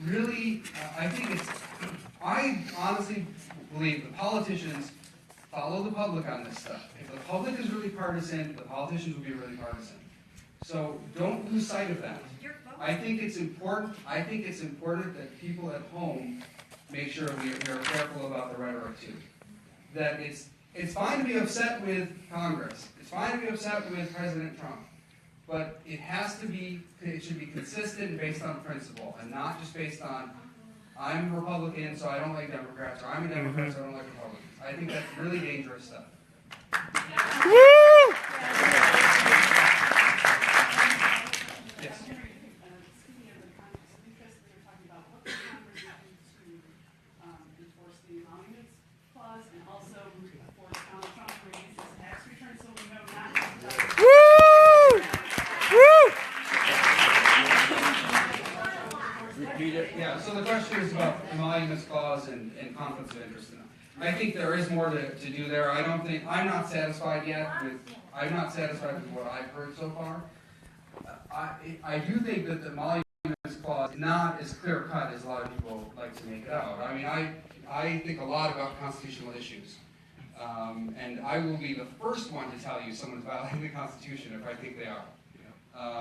really, I honestly believe the politicians follow the public on this stuff. If the public is really partisan, the politicians will be really partisan. So don't lose sight of that. I think it's important that people at home make sure we are careful about the rhetoric too. That it's fine to be upset with Congress. It's fine to be upset with President Trump. But it should be consistent and based on principle and not just based on I'm Republican, so I don't like Democrats, or I'm a Democrat, so I don't like Republicans. I think that's really dangerous stuff. Yes. Enforce the emoluments clause and also force Donald Trump to release his tax return so we know not to. Repeat it. Yeah, so the question is about emoluments clause and conflicts of interest. I think there is more to do there. I'm not satisfied yet with what I've heard so far. I do think that the emoluments clause is not as clear cut as a lot of people like to make it out. I mean, I think a lot about constitutional issues. And I will be the first one to tell you someone's violating the Constitution if I think they are,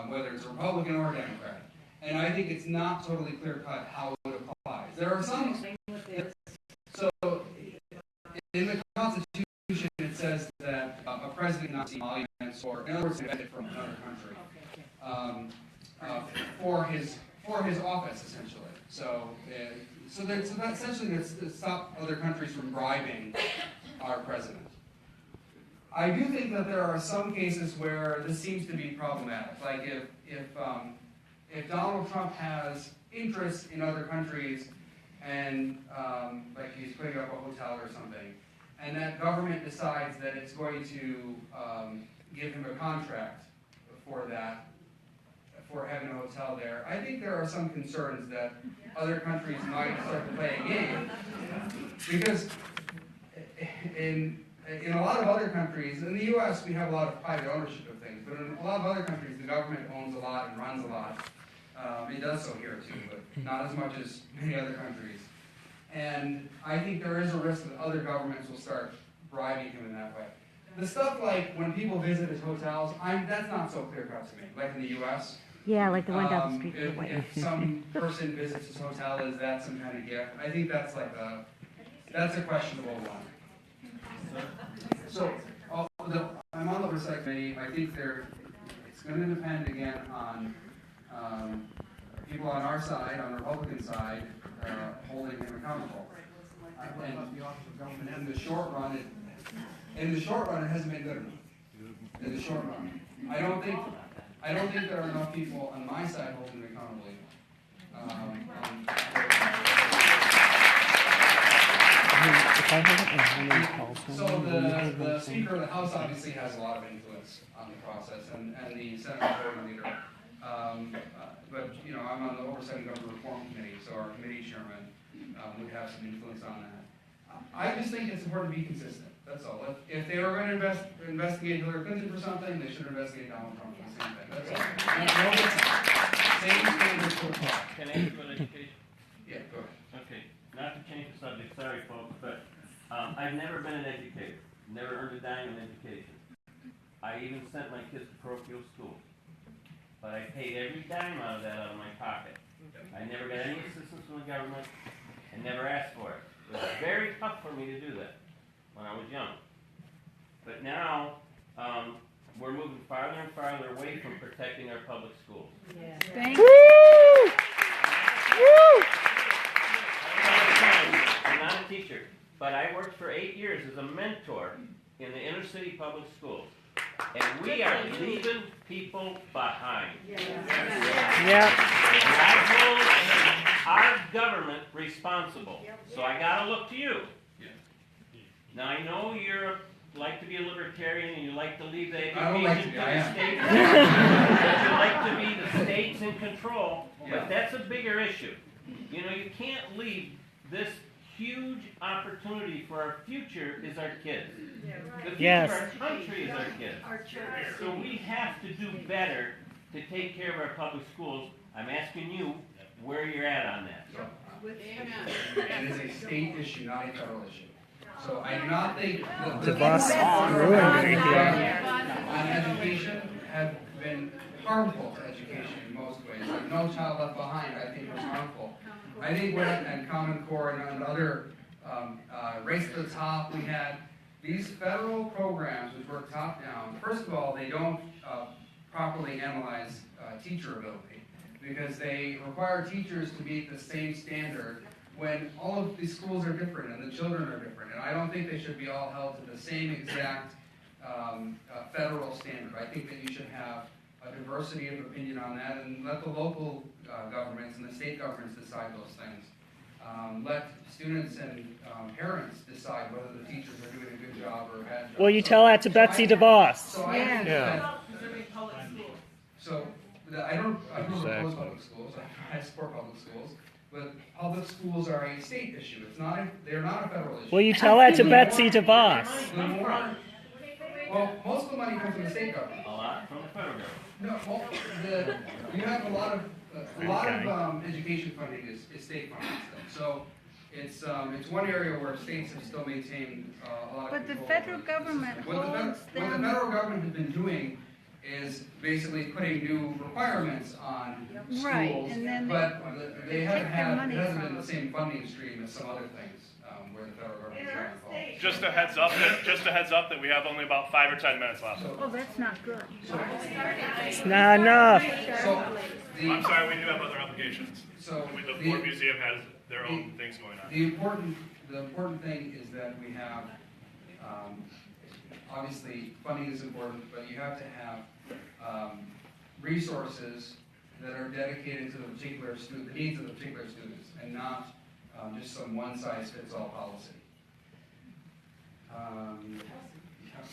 whether it's a Republican or a Democrat. And I think it's not totally clear-cut how it applies. There are some. So, in the Constitution, it says that a president cannot see emoluments or, in other words, benefit from another country for his office, essentially. So that essentially to stop other countries from bribing our president. I do think that there are some cases where this seems to be problematic. Like if Donald Trump has interests in other countries and like he's putting up a hotel or something, and that government decides that it's going to give him a contract for that, for having a hotel there, I think there are some concerns that other countries might start to play a game. Because in a lot of other countries, in the U.S. we have a lot of private ownership of things, but in a lot of other countries the government owns a lot and runs a lot. It does so here too, but not as much as many other countries. And I think there is a risk that other governments will start bribing him in that way. The stuff like when people visit his hotels, that's not so clear cut to me. Like in the U.S. Yeah, like the one down the street from the If some person visits his hotel, is that some kind of gift? I think that's like that's a questionable one. So I'm on the oversight committee. I think it's going to depend again on people on our side, on the Republican side, holding him accountable. And in the short run, it hasn't been good enough. In the short run, I don't think there are enough people on my side holding him accountable. So the Speaker of the House obviously has a lot of influence on the process, and the Senate Majority Leader. But I'm on the Oversight and Government Reform Committee, so our committee chairman would have some influence on that. I just think it's important to be consistent. That's all. If they were going to investigate Hillary Clinton for something, they should investigate Donald Trump for the same thing. That's all. Same standards for the call. Can I ask you about education? Yeah, go ahead. Okay, not to change the subject, sorry folks, but I've never been an educator, never earned a dime in education. I even sent my kids to parochial school, but I paid every dime out of that out of my pocket. I never got any assistance from the government and never asked for it. It was very tough for me to do that when I was young. But now, we're moving farther and farther away from protecting our public schools. Yeah. Thank you. I'm not a teacher, but I worked for 8 years as a mentor in the inner city public schools. And we are leaving people behind. Yeah. I hold our government responsible. So I gotta look to you. Now I know you like to be a libertarian and you like to leave the education to the states. You like to be the states in control, but that's a bigger issue. You can't leave this huge opportunity for our future is our kids. The future of our country is our kids. So we have to do better to take care of our public schools. I'm asking you where you're at on that. It is a state issue, not a federal issue. So I do not think the bus ruined me here. On education have been harmful to education in most ways. Like No Child Left Behind, I think was harmful. I think and Common Core and other Race to the Top, we had these federal programs which work top down. First of all, they don't properly analyze teacher ability because they require teachers to meet the same standard when all of these schools are different and the children are different. And I don't think they should be all held to the same exact federal standard. I think that you should have a diversity of opinion on that and let the local governments and the state governments decide those things. Let students and parents decide whether the teachers are doing a good job or a bad job. Well, you tell that to Betsy DeVos. So I think that, so I don't oppose public schools. I support public schools, but public schools are a state issue. They're not a federal issue. Well, you tell that to Betsy DeVos. Well, most of the money comes from the state government. A lot from the federal government. No, well, you have a lot of education funding is state funding still. So it's one area where states have still maintained a lot of But the control federal over government system. What holds the them. federal government has been doing is basically putting new requirements on Right, schools, and then but they take haven't their had, money it hasn't from been the them. same funding stream as some other things where the federal government is involved. Just a heads up that we have only about 5 or 10 minutes left. Oh, that's not good. It's not enough. I'm sorry, we do have other obligations. So The Ford Museum has their own things going on. The important thing is that we have, obviously, funding is important, but you have to have resources that are dedicated to the particular the needs of the particular students, and not just some one-size-fits-all policy.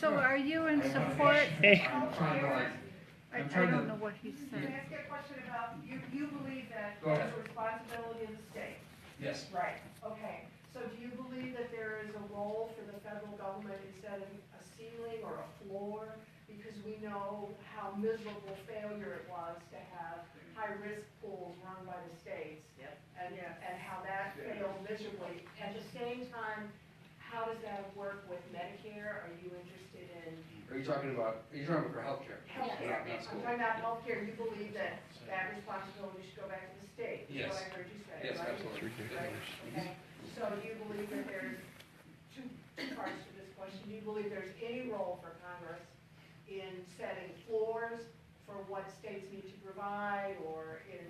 So are you in support? I don't know what he Can I said. ask you a question about, you believe that Go ahead. there's a responsibility of the state? Yes. Right, okay. So do you believe that there is a role for the federal government instead of a ceiling or a floor? Because we know how miserable failure it was to have high-risk pools run by the states. And how that failed miserably. At the same time, how does that work with Medicare? Are you interested in Are you talking about for healthcare? healthcare? Not I'm school. talking about healthcare. You believe that that responsibility should go back to the state? Is Yes. what I heard you say, Yes, right? absolutely. Right, okay. So do you believe that there's two parts to this question? Do you believe there's any role for Congress in setting floors for what states need to provide, or in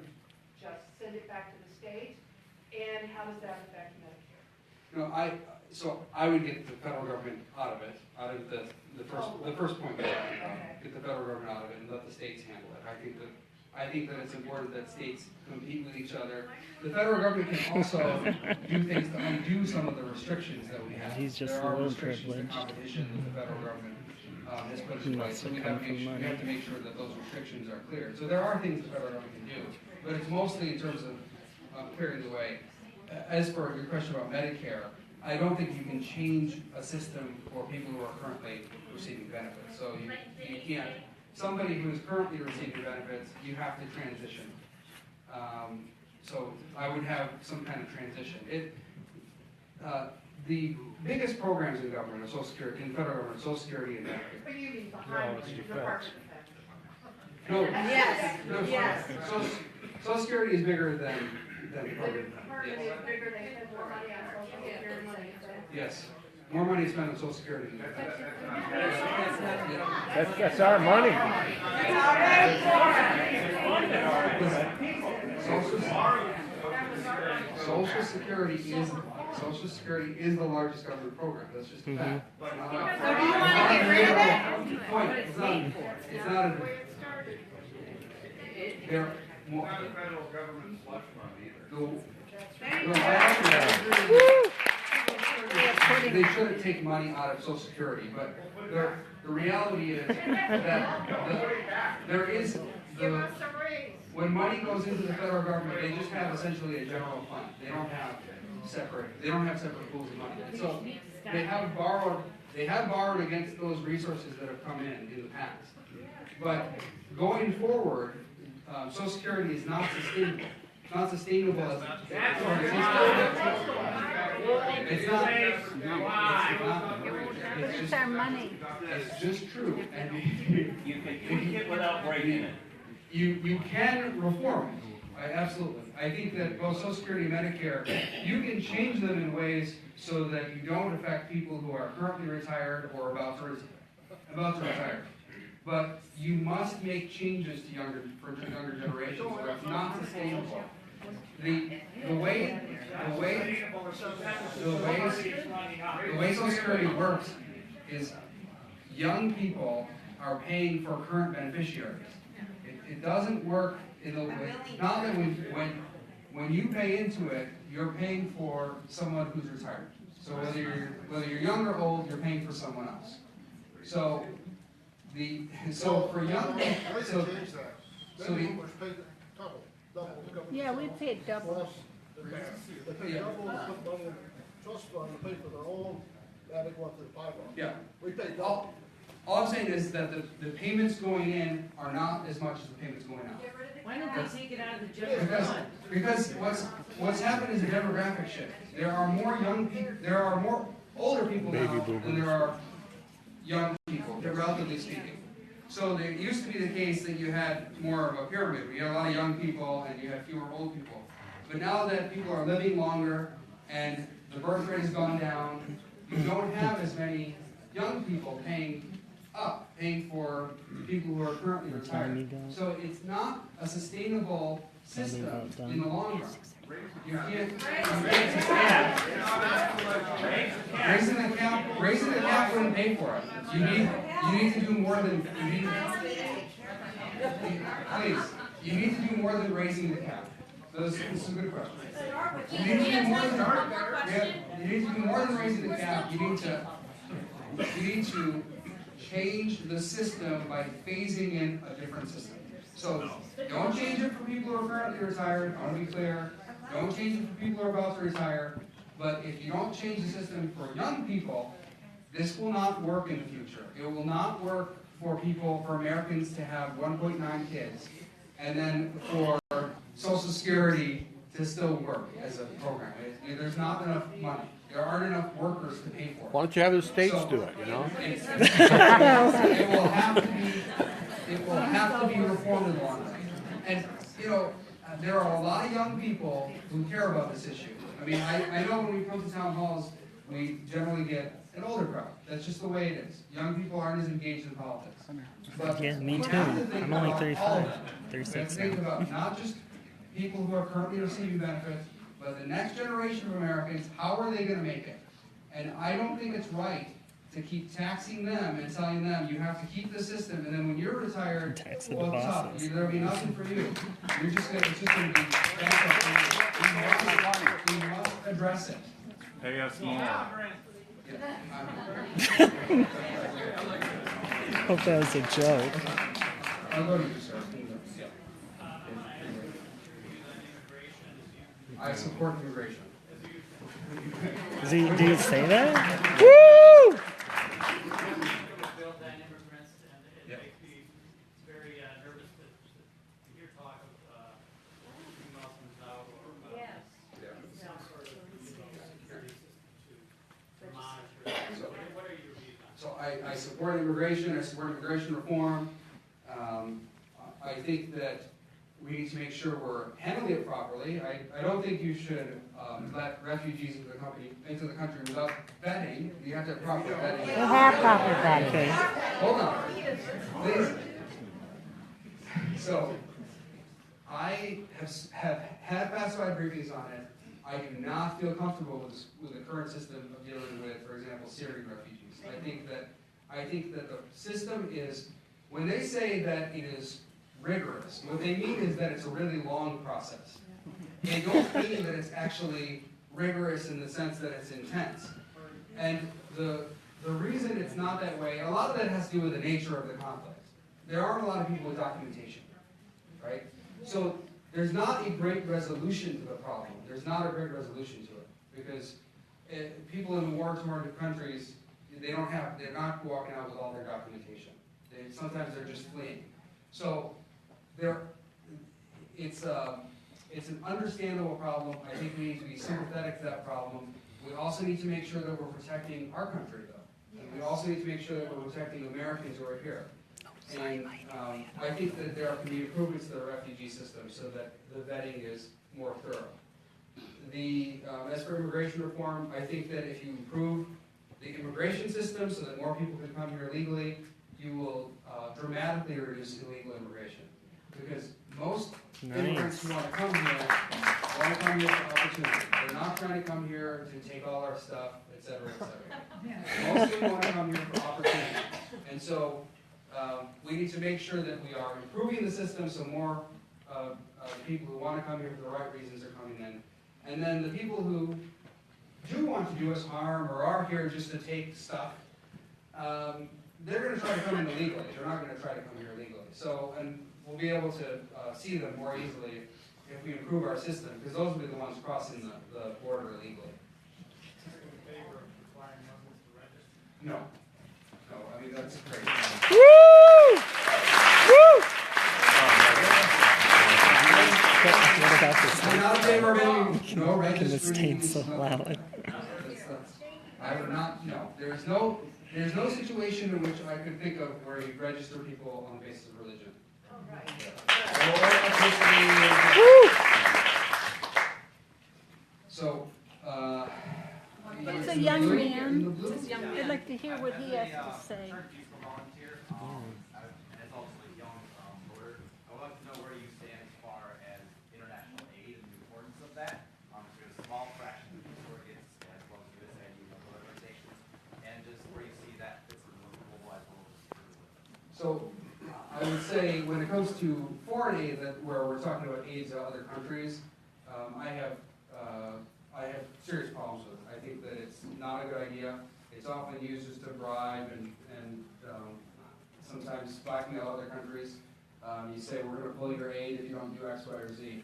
just send it back to the state? And how does that affect Medicare? No, I would get the federal government out of it, out of the first point. Get the federal government out of it and let the states handle it. I think that it's important that states compete with each other. The federal government can also do things to undo some of the restrictions that we have. He's just there a are little restrictions to privileged. competition that the federal government has put He in place. must So have we come have, from money. to make sure that those restrictions are clear. So there are things the federal government can do, but it's mostly in terms of clearing the way. As for your question about Medicare, I don't think you can change a system for people who are currently receiving benefits. So you can't, somebody who is currently receiving benefits, you have to transition. So I would have some kind of transition. The biggest programs in government are Social Security, in federal government, Social Security and Medicare. What do you mean behind the Department of Defense? No, Yes, no, yes. Social Security is bigger than The Department. department is bigger, they spend more money on social security money. Yes, more money spent on Social Security than That's our money. Social Security is the largest government program. That's just a fact. So do you want to get rid of it? Point. It's not a. They're more. Not the federal government slush fund either. They shouldn't take money out of Social Security, but the reality is that there is when money goes into the federal government, they just have essentially a general fund. They don't have separate pools of money. And so they have borrowed against those resources that have come in the past. But going forward, Social Security is not sustainable. It's not sustainable as it's It's our money. It's just true. And You can tweak it without breaking it. you can reform it. Absolutely. I think that both Social Security and Medicare, you can change them in ways so that you don't affect people who are currently retired or about to retire. But you must make changes to younger generations, or it's not sustainable. the way Social Security works is young people are paying for current beneficiaries. It doesn't work in the way, not that when you pay into it, you're paying for someone who's retired. So whether you're young or old, you're paying for someone else. So for young people, Yeah, we paid double. They pay double, they put money in the trust fund, to pay for their own, now they go up to the pipeline. yeah. We pay double. All I'm saying is that the payments going in are not as much as the payments going out. Why don't they take it out of the general fund? Because what's happened is a demographic shift. There are more young people, there are more older people now than there are young people, relatively speaking. So there used to be the case that you had more of a pyramid, where you had a lot of young people and you had fewer old people. But now that people are living longer and the birth rate has gone down, you don't have as many young people paying for people who are currently retired. So it's not a sustainable system in the long run. You can't. Raising the cap wouldn't pay for it. You need to do more than please. You need to do more than raising the cap. This is a good question. You need to do more than raising the cap. You need to change the system by phasing in a different system. So don't change it for people who are currently retired. I want to be clear. Don't change it for people who are about to retire. But if you don't change the system for young people, this will not work in the future. It will not work for Americans to have 1.9 kids, and then for Social Security to still work as a program. There's not enough money. There aren't enough workers to pay for it. Why don't you have the states do it, you know? It will have to be reformed in the long run. And, there are a lot of young people who care about this issue. I mean, I know when we come to town halls, we generally get an older crowd. That's just the way it is. Young people aren't as engaged in politics. But yeah, me we too. have to think I'm only about 35, all of them. 36 We have to think about not just people who are currently receiving benefits, but the next generation of Americans, how are they going to make it? And I don't think it's right to keep taxing them and telling them you have to keep the system, and then when you're retired, well, it's up. There'll be nothing for you. It's just going to be bankrupt. We must address it. Pay us more. Hope that was a joke. I'll go to you, sir. I support immigration. Did you say that? Woo! So I support immigration. I support immigration reform. I think that we need to make sure we're handling it properly. I don't think you should let refugees into the country without vetting. You have to have proper vetting. We have proper vetting. Okay. Hold on, please. So I have had pacified briefings on it. I do not feel comfortable with the current system of dealing with, for example, Syrian refugees. I think that the system is, when they say that it is rigorous, what they mean is that it's a really long process. They don't mean that it's actually rigorous in the sense that it's intense. And the reason it's not that way, a lot of that has to do with the nature of the conflict. There aren't a lot of people with documentation, right? So there's not a great resolution to the problem. There's not a great resolution to it, because people in war-torn countries, they're not walking out with all their documentation. Sometimes they're just fleeing. So it's an understandable problem. I think we need to be sympathetic to that problem. We also need to make sure that we're protecting our country, though. And we also need to make sure that we're protecting Americans who are here. And I think that there can be improvements to the refugee system so that the vetting is more thorough. As for immigration reform, I think that if you improve the immigration system so that more people can come here legally, you will dramatically reduce illegal immigration. Because most Nice. immigrants who want to come here for opportunity. They're not trying to come here to take all our stuff, et cetera, et cetera. Most of them want to come here for opportunity. And so we need to make sure that we are improving the system so more people who want to come here for the right reasons are coming in. And then the people who do want to do us harm or are here just to take stuff, they're going to try to come in illegally. They're not going to try to come here legally. So, and we'll be able to see them more easily if we improve our system, because those will be the ones crossing the border illegally. No. No, I mean, that's crazy. Woo! Woo! What about this? I'm not in favor of any, no Making this registering. tape so loud. I would not, no. There's no situation in which I could think of where you register people on the basis of religion. Woo! So, It's a young man. I'd like to hear what he has to say. So I would say when it comes to foreign aid, where we're talking about aid to other countries, I have serious problems with it. I think that it's not a good idea. It's often used just to bribe and sometimes blackmail other countries. You say we're going to pull your aid if you don't do X, Y, or Z.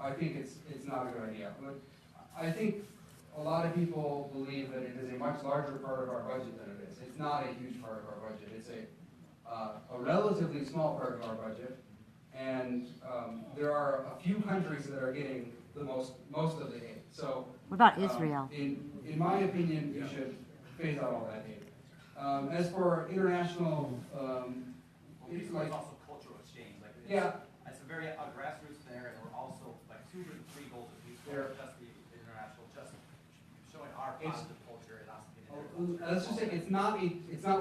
I think it's not a good idea. But I think a lot of people believe that it is a much larger part of our budget than it is. It's not a huge part of our budget. It's a relatively small part of our budget, and there are a few countries that are getting the most of the aid. So, what about Israel? In my opinion, we should phase out all that aid. As for international, it's like also cultural exchange. Like it's a very grassroots there, and we're also like 2 or 3 goals of peace. Just the international, just showing our positive culture and us. Let's just say it's not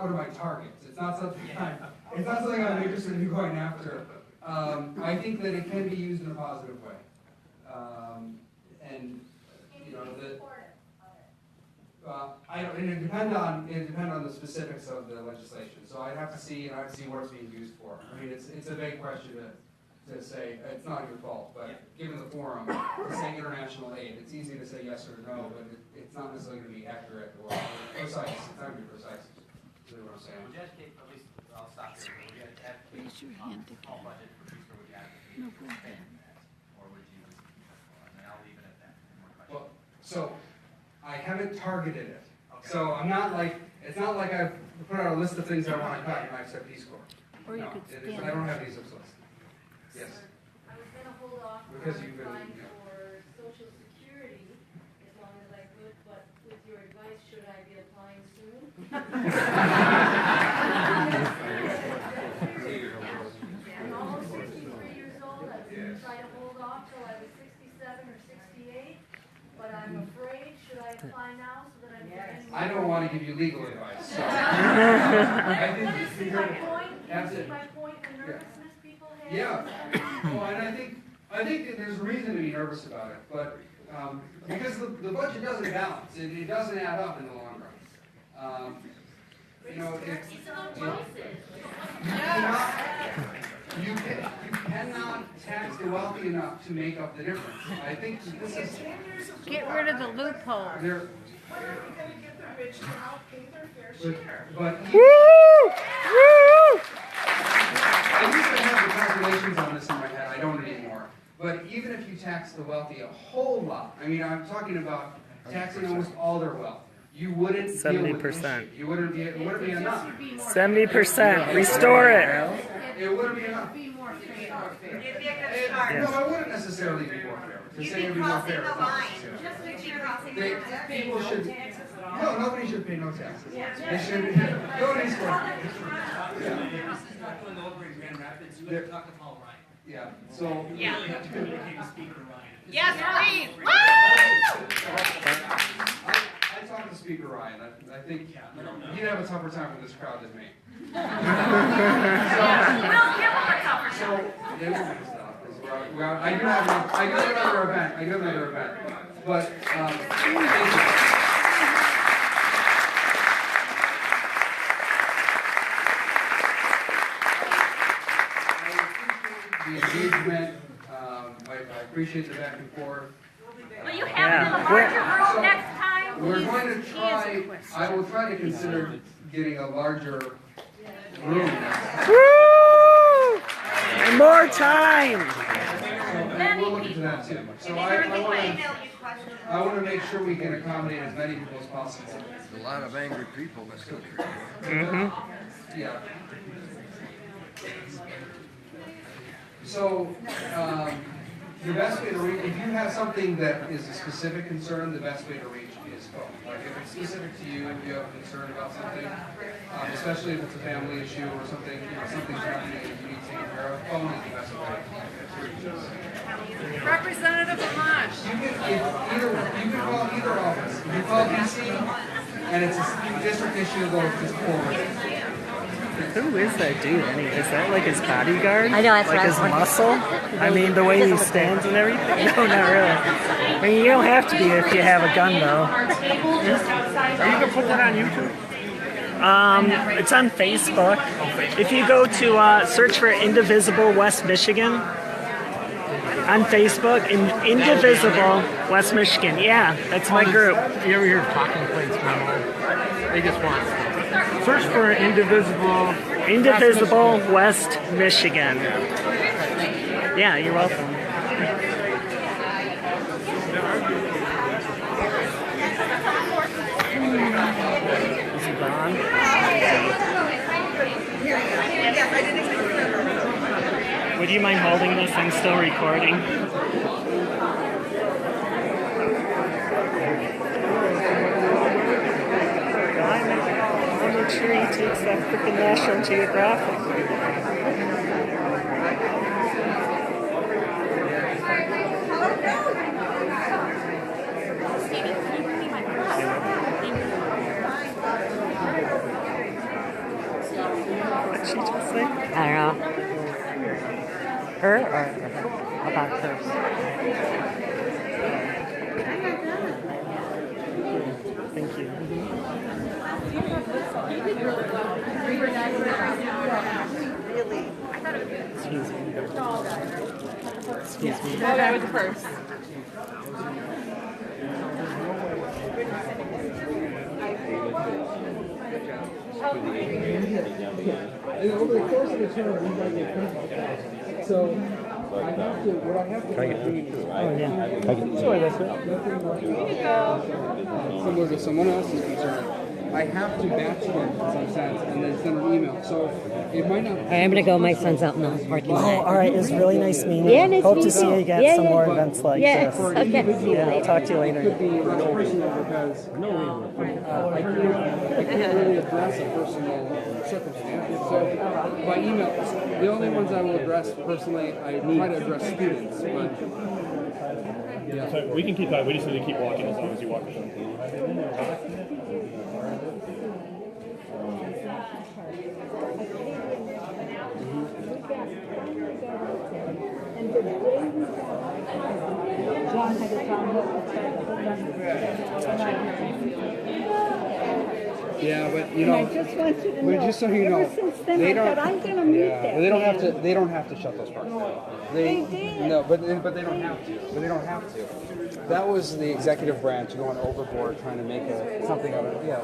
one of my targets. It's not something I'm interested in going after. I think that it can be used in a positive way, and you know that. It depend on the specifics of the legislation. So I'd have to see what it's being used for. I mean, it's a vague question to say it's not your fault, but given the forum, to say international aid, it's easy to say yes or no, but it's not necessarily going to be accurate or precise. It's not going to be precise. Is what I'm saying. Would you advocate, at least I'll stop here. Would you advocate Raise your hand small budget for peace, or would you advocate No, go ahead. expanding that, or would you? And then I'll leave it at that. More questions. Well, so I haven't targeted it. Okay. So I'm not like it's not like I've put out a list of things I want to cut and I accept Peace Corps. Or you No, could it is, stand I don't have these lists. Yes. I was gonna hold off Because on you've been, applying yeah. for Social Security as long as I could, but with your advice, should I be applying soon? I'm almost 63 years old. I was gonna try to hold off till I was 67 or 68, but I'm afraid, should I apply now so that I'm getting? I don't want to give you legal advice. So. But you see my point? You see my point, the nervousness people have? Yeah. Well, and I think that there's reason to be nervous about it, but because the budget doesn't balance, it doesn't add up in the long run. You know, you cannot tax the wealthy enough to make up the difference. I think this is. Get rid of the loophole. When are we gonna get the rich to help pay their fair share? But Woo! I used to have the calculations on this in my head. I don't anymore. But even if you tax the wealthy a whole lot, I mean, I'm talking about taxing almost all their wealth. You wouldn't 70%. You wouldn't be. It wouldn't be enough. 70%. Restore it. It wouldn't be enough. Be more fair. It'd be a good start. No, it wouldn't necessarily be more fair. To say it'd be more fair. Crossing the line. Just make sure crossing the line. People should. No, nobody should pay no taxes. They should. Nobody's going. Going over in Grand Rapids, you talk to Paul Ryan. Yeah. So. You really have to communicate with Speaker Ryan. Yes, please. Woo! I talked to Speaker Ryan. I think he'd have a tougher time with this crowd than me. We'll give him a tougher time. So it will be stopped, 'cause I do have another event, but, thank you. The engagement, I appreciate the back and forth. Will you have it in the larger room next time? We're going to try, I will try to consider getting a larger room next time. Woo! And more time! And we'll look into that too. So I want to make sure we can accommodate as many people as possible. There's a lot of angry people in this country. Mm-hmm. Yeah. So, the best way to reach, if you have something that is a specific concern, the best way to reach is phone. Like if it's specific to you, if you have a concern about something, especially if it's a family issue or something, something's happening that you need taken care of, phone is the best way to reach us. Representative Amash. You can call either office. If you call DC and it's a district issue, they'll just forward. Who is that dude? I mean, is that like his bodyguard? I know, that's like what I his was muscle? I mean, the way he stands and everything? No, not really. I mean, you don't have to be if you have a gun, though. Are you gonna put that on YouTube? It's on Facebook. If you go to search for Indivisible West Michigan on Facebook, Indivisible West Michigan. Yeah, that's my group. You ever hear of talking points memo? They just want search for Indivisible West Michigan. Yeah, you're welcome. Is he gone? Would you mind holding this? I'm still recording. I'm sure he takes that freaking National Geographic. What'd she just say? I don't know. Her or about hers? Thank you. Excuse me. Excuse me. Oh, that was the first. And over the course of the term, we might get critical. So I have to, what I have to do, Sorry, that's it. similar to someone else's concern, I have to batch them in some sense and then send an email. So it might not. I'm gonna go. My son's out in the parking lot. Oh, all right. It's really nice meeting you. Yeah, nice Hope to meeting see you. you again Yeah, some yeah. more events like Yes, this. okay. Yeah, I'll talk to you later. It could be less personal because I can't really address a personal circumstance. So by email, the only ones I will address personally, I try to address students. But yeah. So we can keep that. We just need to keep walking as long as you walk. Yeah, but you know, I just want you to but know, just so you know, ever since then they I don't. thought, I'm gonna meet that They don't have man. to. They don't have to shut those parks down. They did. No, but they don't have to. But they don't have to. That was the executive branch going overboard, trying to make something of it. Yeah,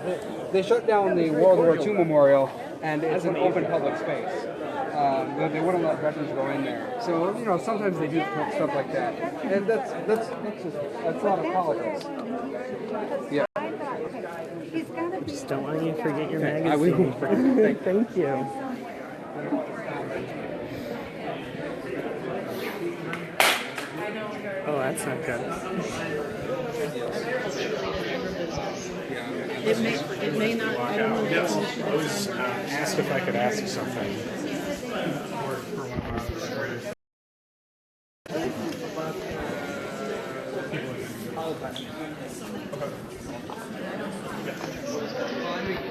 they shut down the World War II memorial, and it's an open public space. They wouldn't let veterans go in there. So you know, sometimes they do stuff like that, and that's a lot of politics. Yeah. Just don't want you to forget your Okay, magazine. I will. Thank you. Oh, that's not good. It may not, I don't know. Yes, I was asked if I could ask something.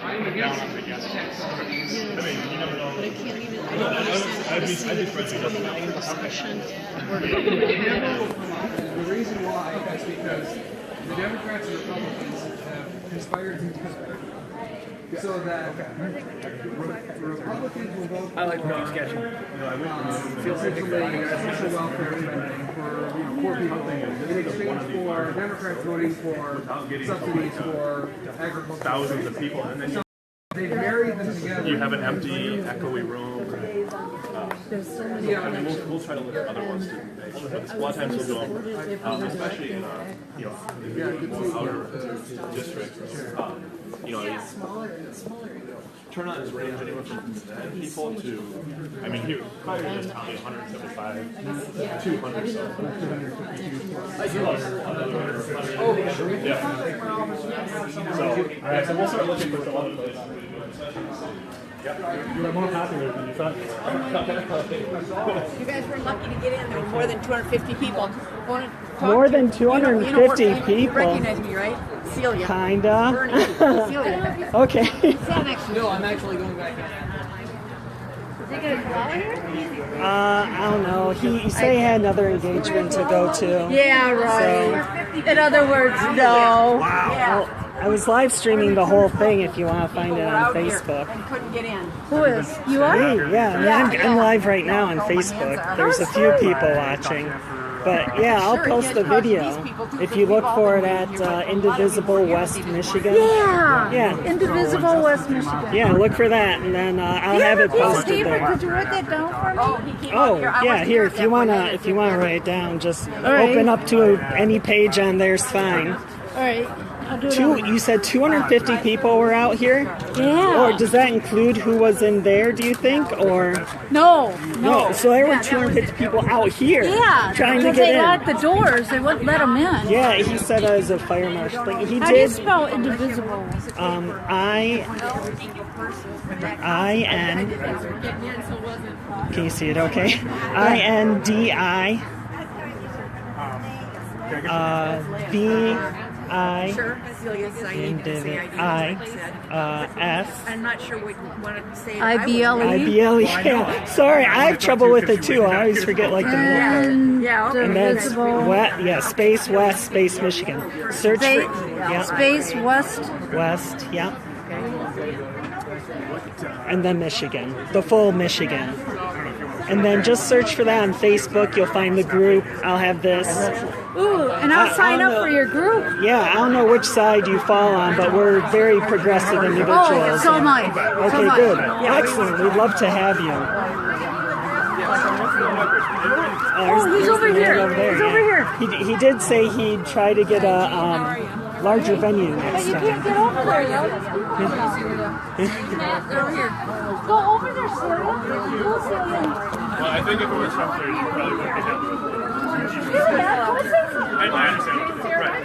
I'm down on the guest list. I mean, you never know. But I can't even. I don't understand. I'd be friends with The reason why is because the Democrats and Republicans have conspired together so that Republicans will vote for social welfare spending for poor people in exchange for Democrats voting for subsidies for agriculture. Thousands of people, and then They married them together. you have an empty, echoey room. I mean, we'll try to look at other ones too. A lot of times we'll go, especially in the more outer districts. Turnout has ranged anywhere from 10 people to, I mean, here, probably in this county, 175, 200 so. Yeah. So we'll start looking for some other places. Yeah. You're more popular than you thought. You guys were lucky to get in. There were more than 250 people. More than 250 You people. recognize me, right? Celia. Kinda. Bernie. Celia. Okay. No, I'm actually going back. I don't know. He said he had another engagement to go to. Yeah, right. In other words, no. Wow. Yeah. Well, I was live streaming the whole thing if you want to find it on Facebook. And couldn't get in. Who is? You are? Yeah, I'm live right now on Facebook. There's a few people watching. But yeah, I'll post the video if you look for it at Indivisible West Michigan. Yeah. Indivisible West Michigan. Yeah, look for that, and then I'll have it posted there. Could you write that down for me? Oh, yeah, here, if you wanna write it down, just open up to any page on there's fine. All right. You said 250 people were out here? Yeah. Or does that include who was in there, do you think? Or No. So there were 250 people out here trying to get they in. locked the doors. They wouldn't let them in. Yeah, he said it was a fire marshal thing. He How do you did. spell indivisible? I-N. Can you see it okay? I-N-D-I. B-I. Sure. Celia S. I'm not sure what you want to say. I-B-L-E? I-B-L-E. Yeah. Sorry, I have trouble with it too. I always forget like the middle part. Yeah, okay. And then space West, space Michigan. Search for Space West. West, yeah. And then Michigan, the full Michigan. And then just search for that on Facebook. You'll find the group. I'll have this. Ooh, and I'll sign up for your group. Yeah, I don't know which side you fall on, but we're very progressive individuals. Oh, so am I. Okay, good. Excellent. We'd love to have you. Oh, he's over here. He's over here. He did say he'd try to get a larger venue next But you time. can't get over there yet. Over here. Go over there, Celia. Go, Celia. Well, I think if it was up there, you probably wouldn't be happy with it. Celia, come and say something. I understand. Right.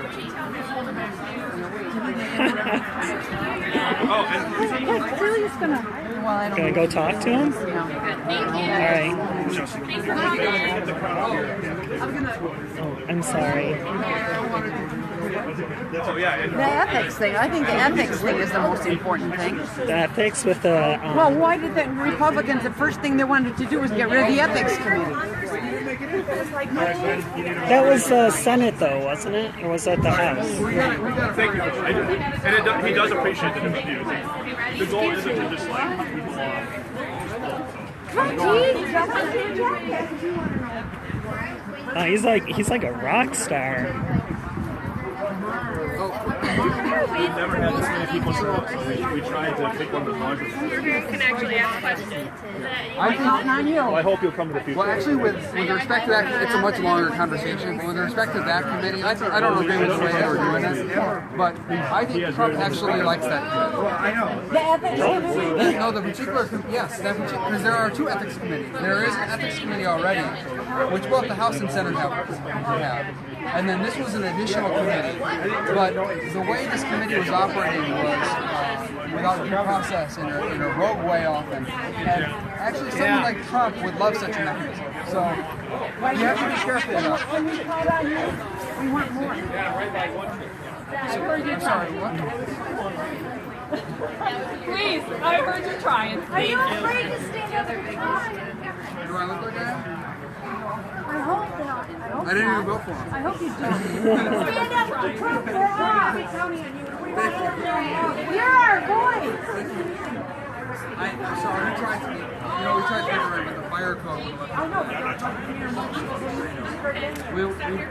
Celia's gonna. Gonna go talk to him? All right. Oh, I'm sorry. The ethics thing. I think the ethics thing is the most important thing. The ethics with the. Well, why did the Republicans, the first thing they wanted to do was get rid of the ethics committee? That was the Senate, though, wasn't it? Or was that the House? Thank you. And he does appreciate the different views. The goal isn't to just like people He's like a rock star. We've never had this many people show up, so we tried to pick one of the largest. You can actually ask questions. Well, I hope you'll come to the future. Well, actually, with respect to that, it's a much longer conversation. With respect to that committee, I don't agree with the way they were doing it, but I think Trump actually likes that committee. I know. The ethics committee? No, the particular, yes, because there are two ethics committees. There is an ethics committee already, which both the House and Senate have. And then this was an additional committee. But the way this committee was operating was without due process in a rogue way often. And actually someone like Trump would love such a mechanism. So you have to be careful about it. When we called on you, we want more. I'm sorry, what? Please, I heard you trying. Thank you. afraid to stand up and talk? Do I look like I am? I hope not. I didn't even vote for him. I hope you do. Stand up to Trump for us. You're our voice. I'm sorry, we tried to, we tried to get it right, but the fire code would let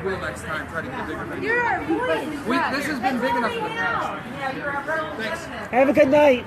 We'll next time try to get a bigger picture. You're our voice. This has been big enough for the past. Thanks. Have a good night.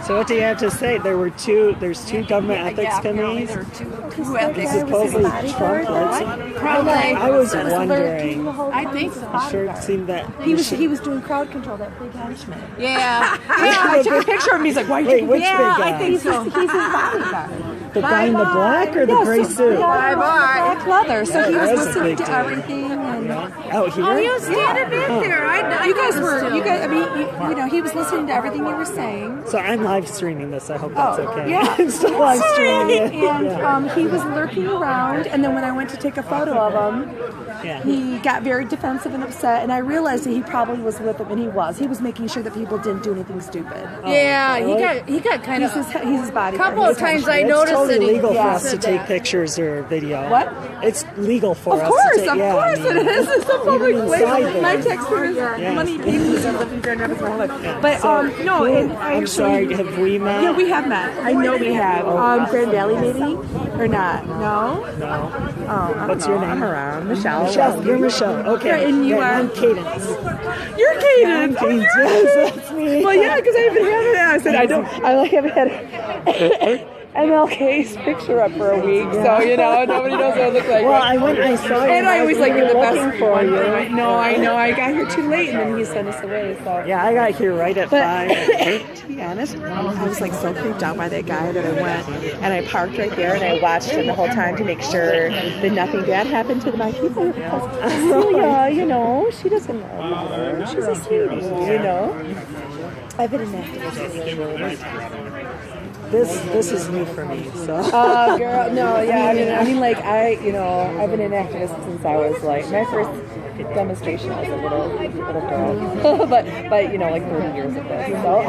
So what do you have to say? There's two government ethics committees. There are two ethics Supposedly Trump led Probably. I was wondering. I think so. It sure seemed that He was doing crowd control, that big henchman. Yeah. I took a picture of him. He's like, why Wait, which big guy? I think he's his bodyguard. The guy in the black or the gray suit? Black leather. So he was That's a listening big to deal. everything. And Out here? Oh, he was standing Yeah. back there. You guys were. I mean, he was listening to everything you were saying. So I'm live streaming this. I hope that's okay. Yeah. I'm still live streaming it. And Yeah. he was lurking around, and then when I went to take a photo of him, Yeah. he got very defensive and upset, and I realized that he probably was with him, and he was making sure that people didn't do anything stupid. Yeah, he got kind of. He's his body. Couple of times I It's noticed totally that he legal for us to said take that. pictures or video. What? It's legal for Of us course, to take. of course it is. It's a public even place. inside there. My text is Yes. money people who's living there never my whole life. But So, no, who- and I I'm actually, sorry, have we met? Yeah, we have met. I know we have. Grand Valley maybe or not? No. No. Oh, I don't What's know. your name? I'm around. Michelle. Michelle. You're Michelle. Okay. Yeah, and you Yeah, are? I'm Cadence. You're Cadence. Yeah, I'm Cadence. Yes, that's me. Well, yeah, because I haven't had it. I said I haven't had MLK's picture up for a week, so nobody knows what it looks like. Well, I saw you. And I always like we get the were best looking for one. you. No, I know. I got here too late, and then he sent us away. So Yeah, I got here right at 5. to be honest, I was like so creeped out by that guy that I went and I parked right there and I watched him the whole time to make sure that nothing bad happened to my people. Because Celia, she doesn't know. She's a sweetie, I've been in that. This is new for me. So. Girl, no, yeah. I mean, like I've been an activist since I was like my first demonstration as a little girl, but like 30 years of this. So.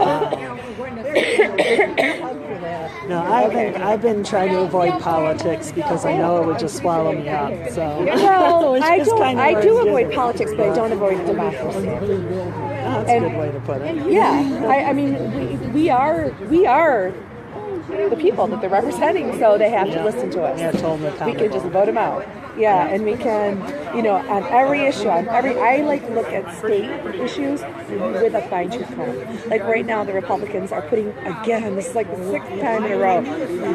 No, I've been trying to avoid politics because I know it would just swallow me up. So. Well, I do avoid politics, politics, but I don't avoid democracy. That's a good way to put it. Yeah, I mean, we are the people that they're representing, so they have to listen to us. Yeah, told them We can just vote them out. Yeah, and we can, on every issue, I like to look at state issues with a fine-tooth comb. Like right now, the Republicans are putting, again, this is like the 6th time in a row,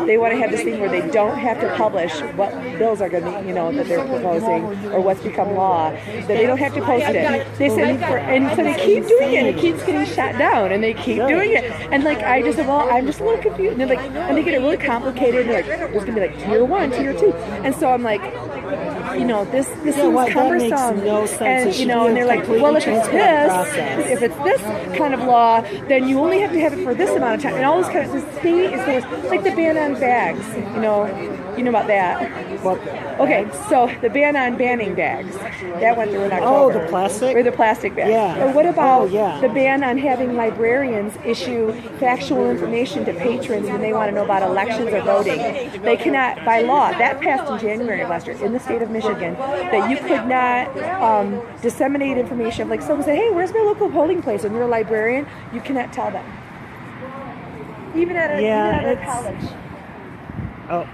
they want to have this thing where they don't have to publish what bills are going to be, that they're proposing or what's become law, that they don't have to post it. They said, and so they keep doing it, and it keeps getting shot down, and they keep doing it. And like, I just said, well, I'm just a little confused. And they're like, and they get it really complicated, and they're like, there's going to be like tier 1, tier 2. And so I'm like, this seems cumbersome. That makes no sense. And they're like, well, if it's this kind of law, then you only have to have it for this amount of time. And all this kind of, the state is going, like the ban on bags, you know about that. Okay, so the ban on banning bags, that went through in October. Oh, the plastic? Or the plastic bags. Yeah. Or what about yeah. the ban on having librarians issue factual information to patrons when they want to know about elections or voting? They cannot, by law, that passed in January of last year in the state of Michigan, that you could not disseminate information. Like someone say, hey, where's my local polling place? And you're a librarian, you cannot tell them. Even at a college. Oh.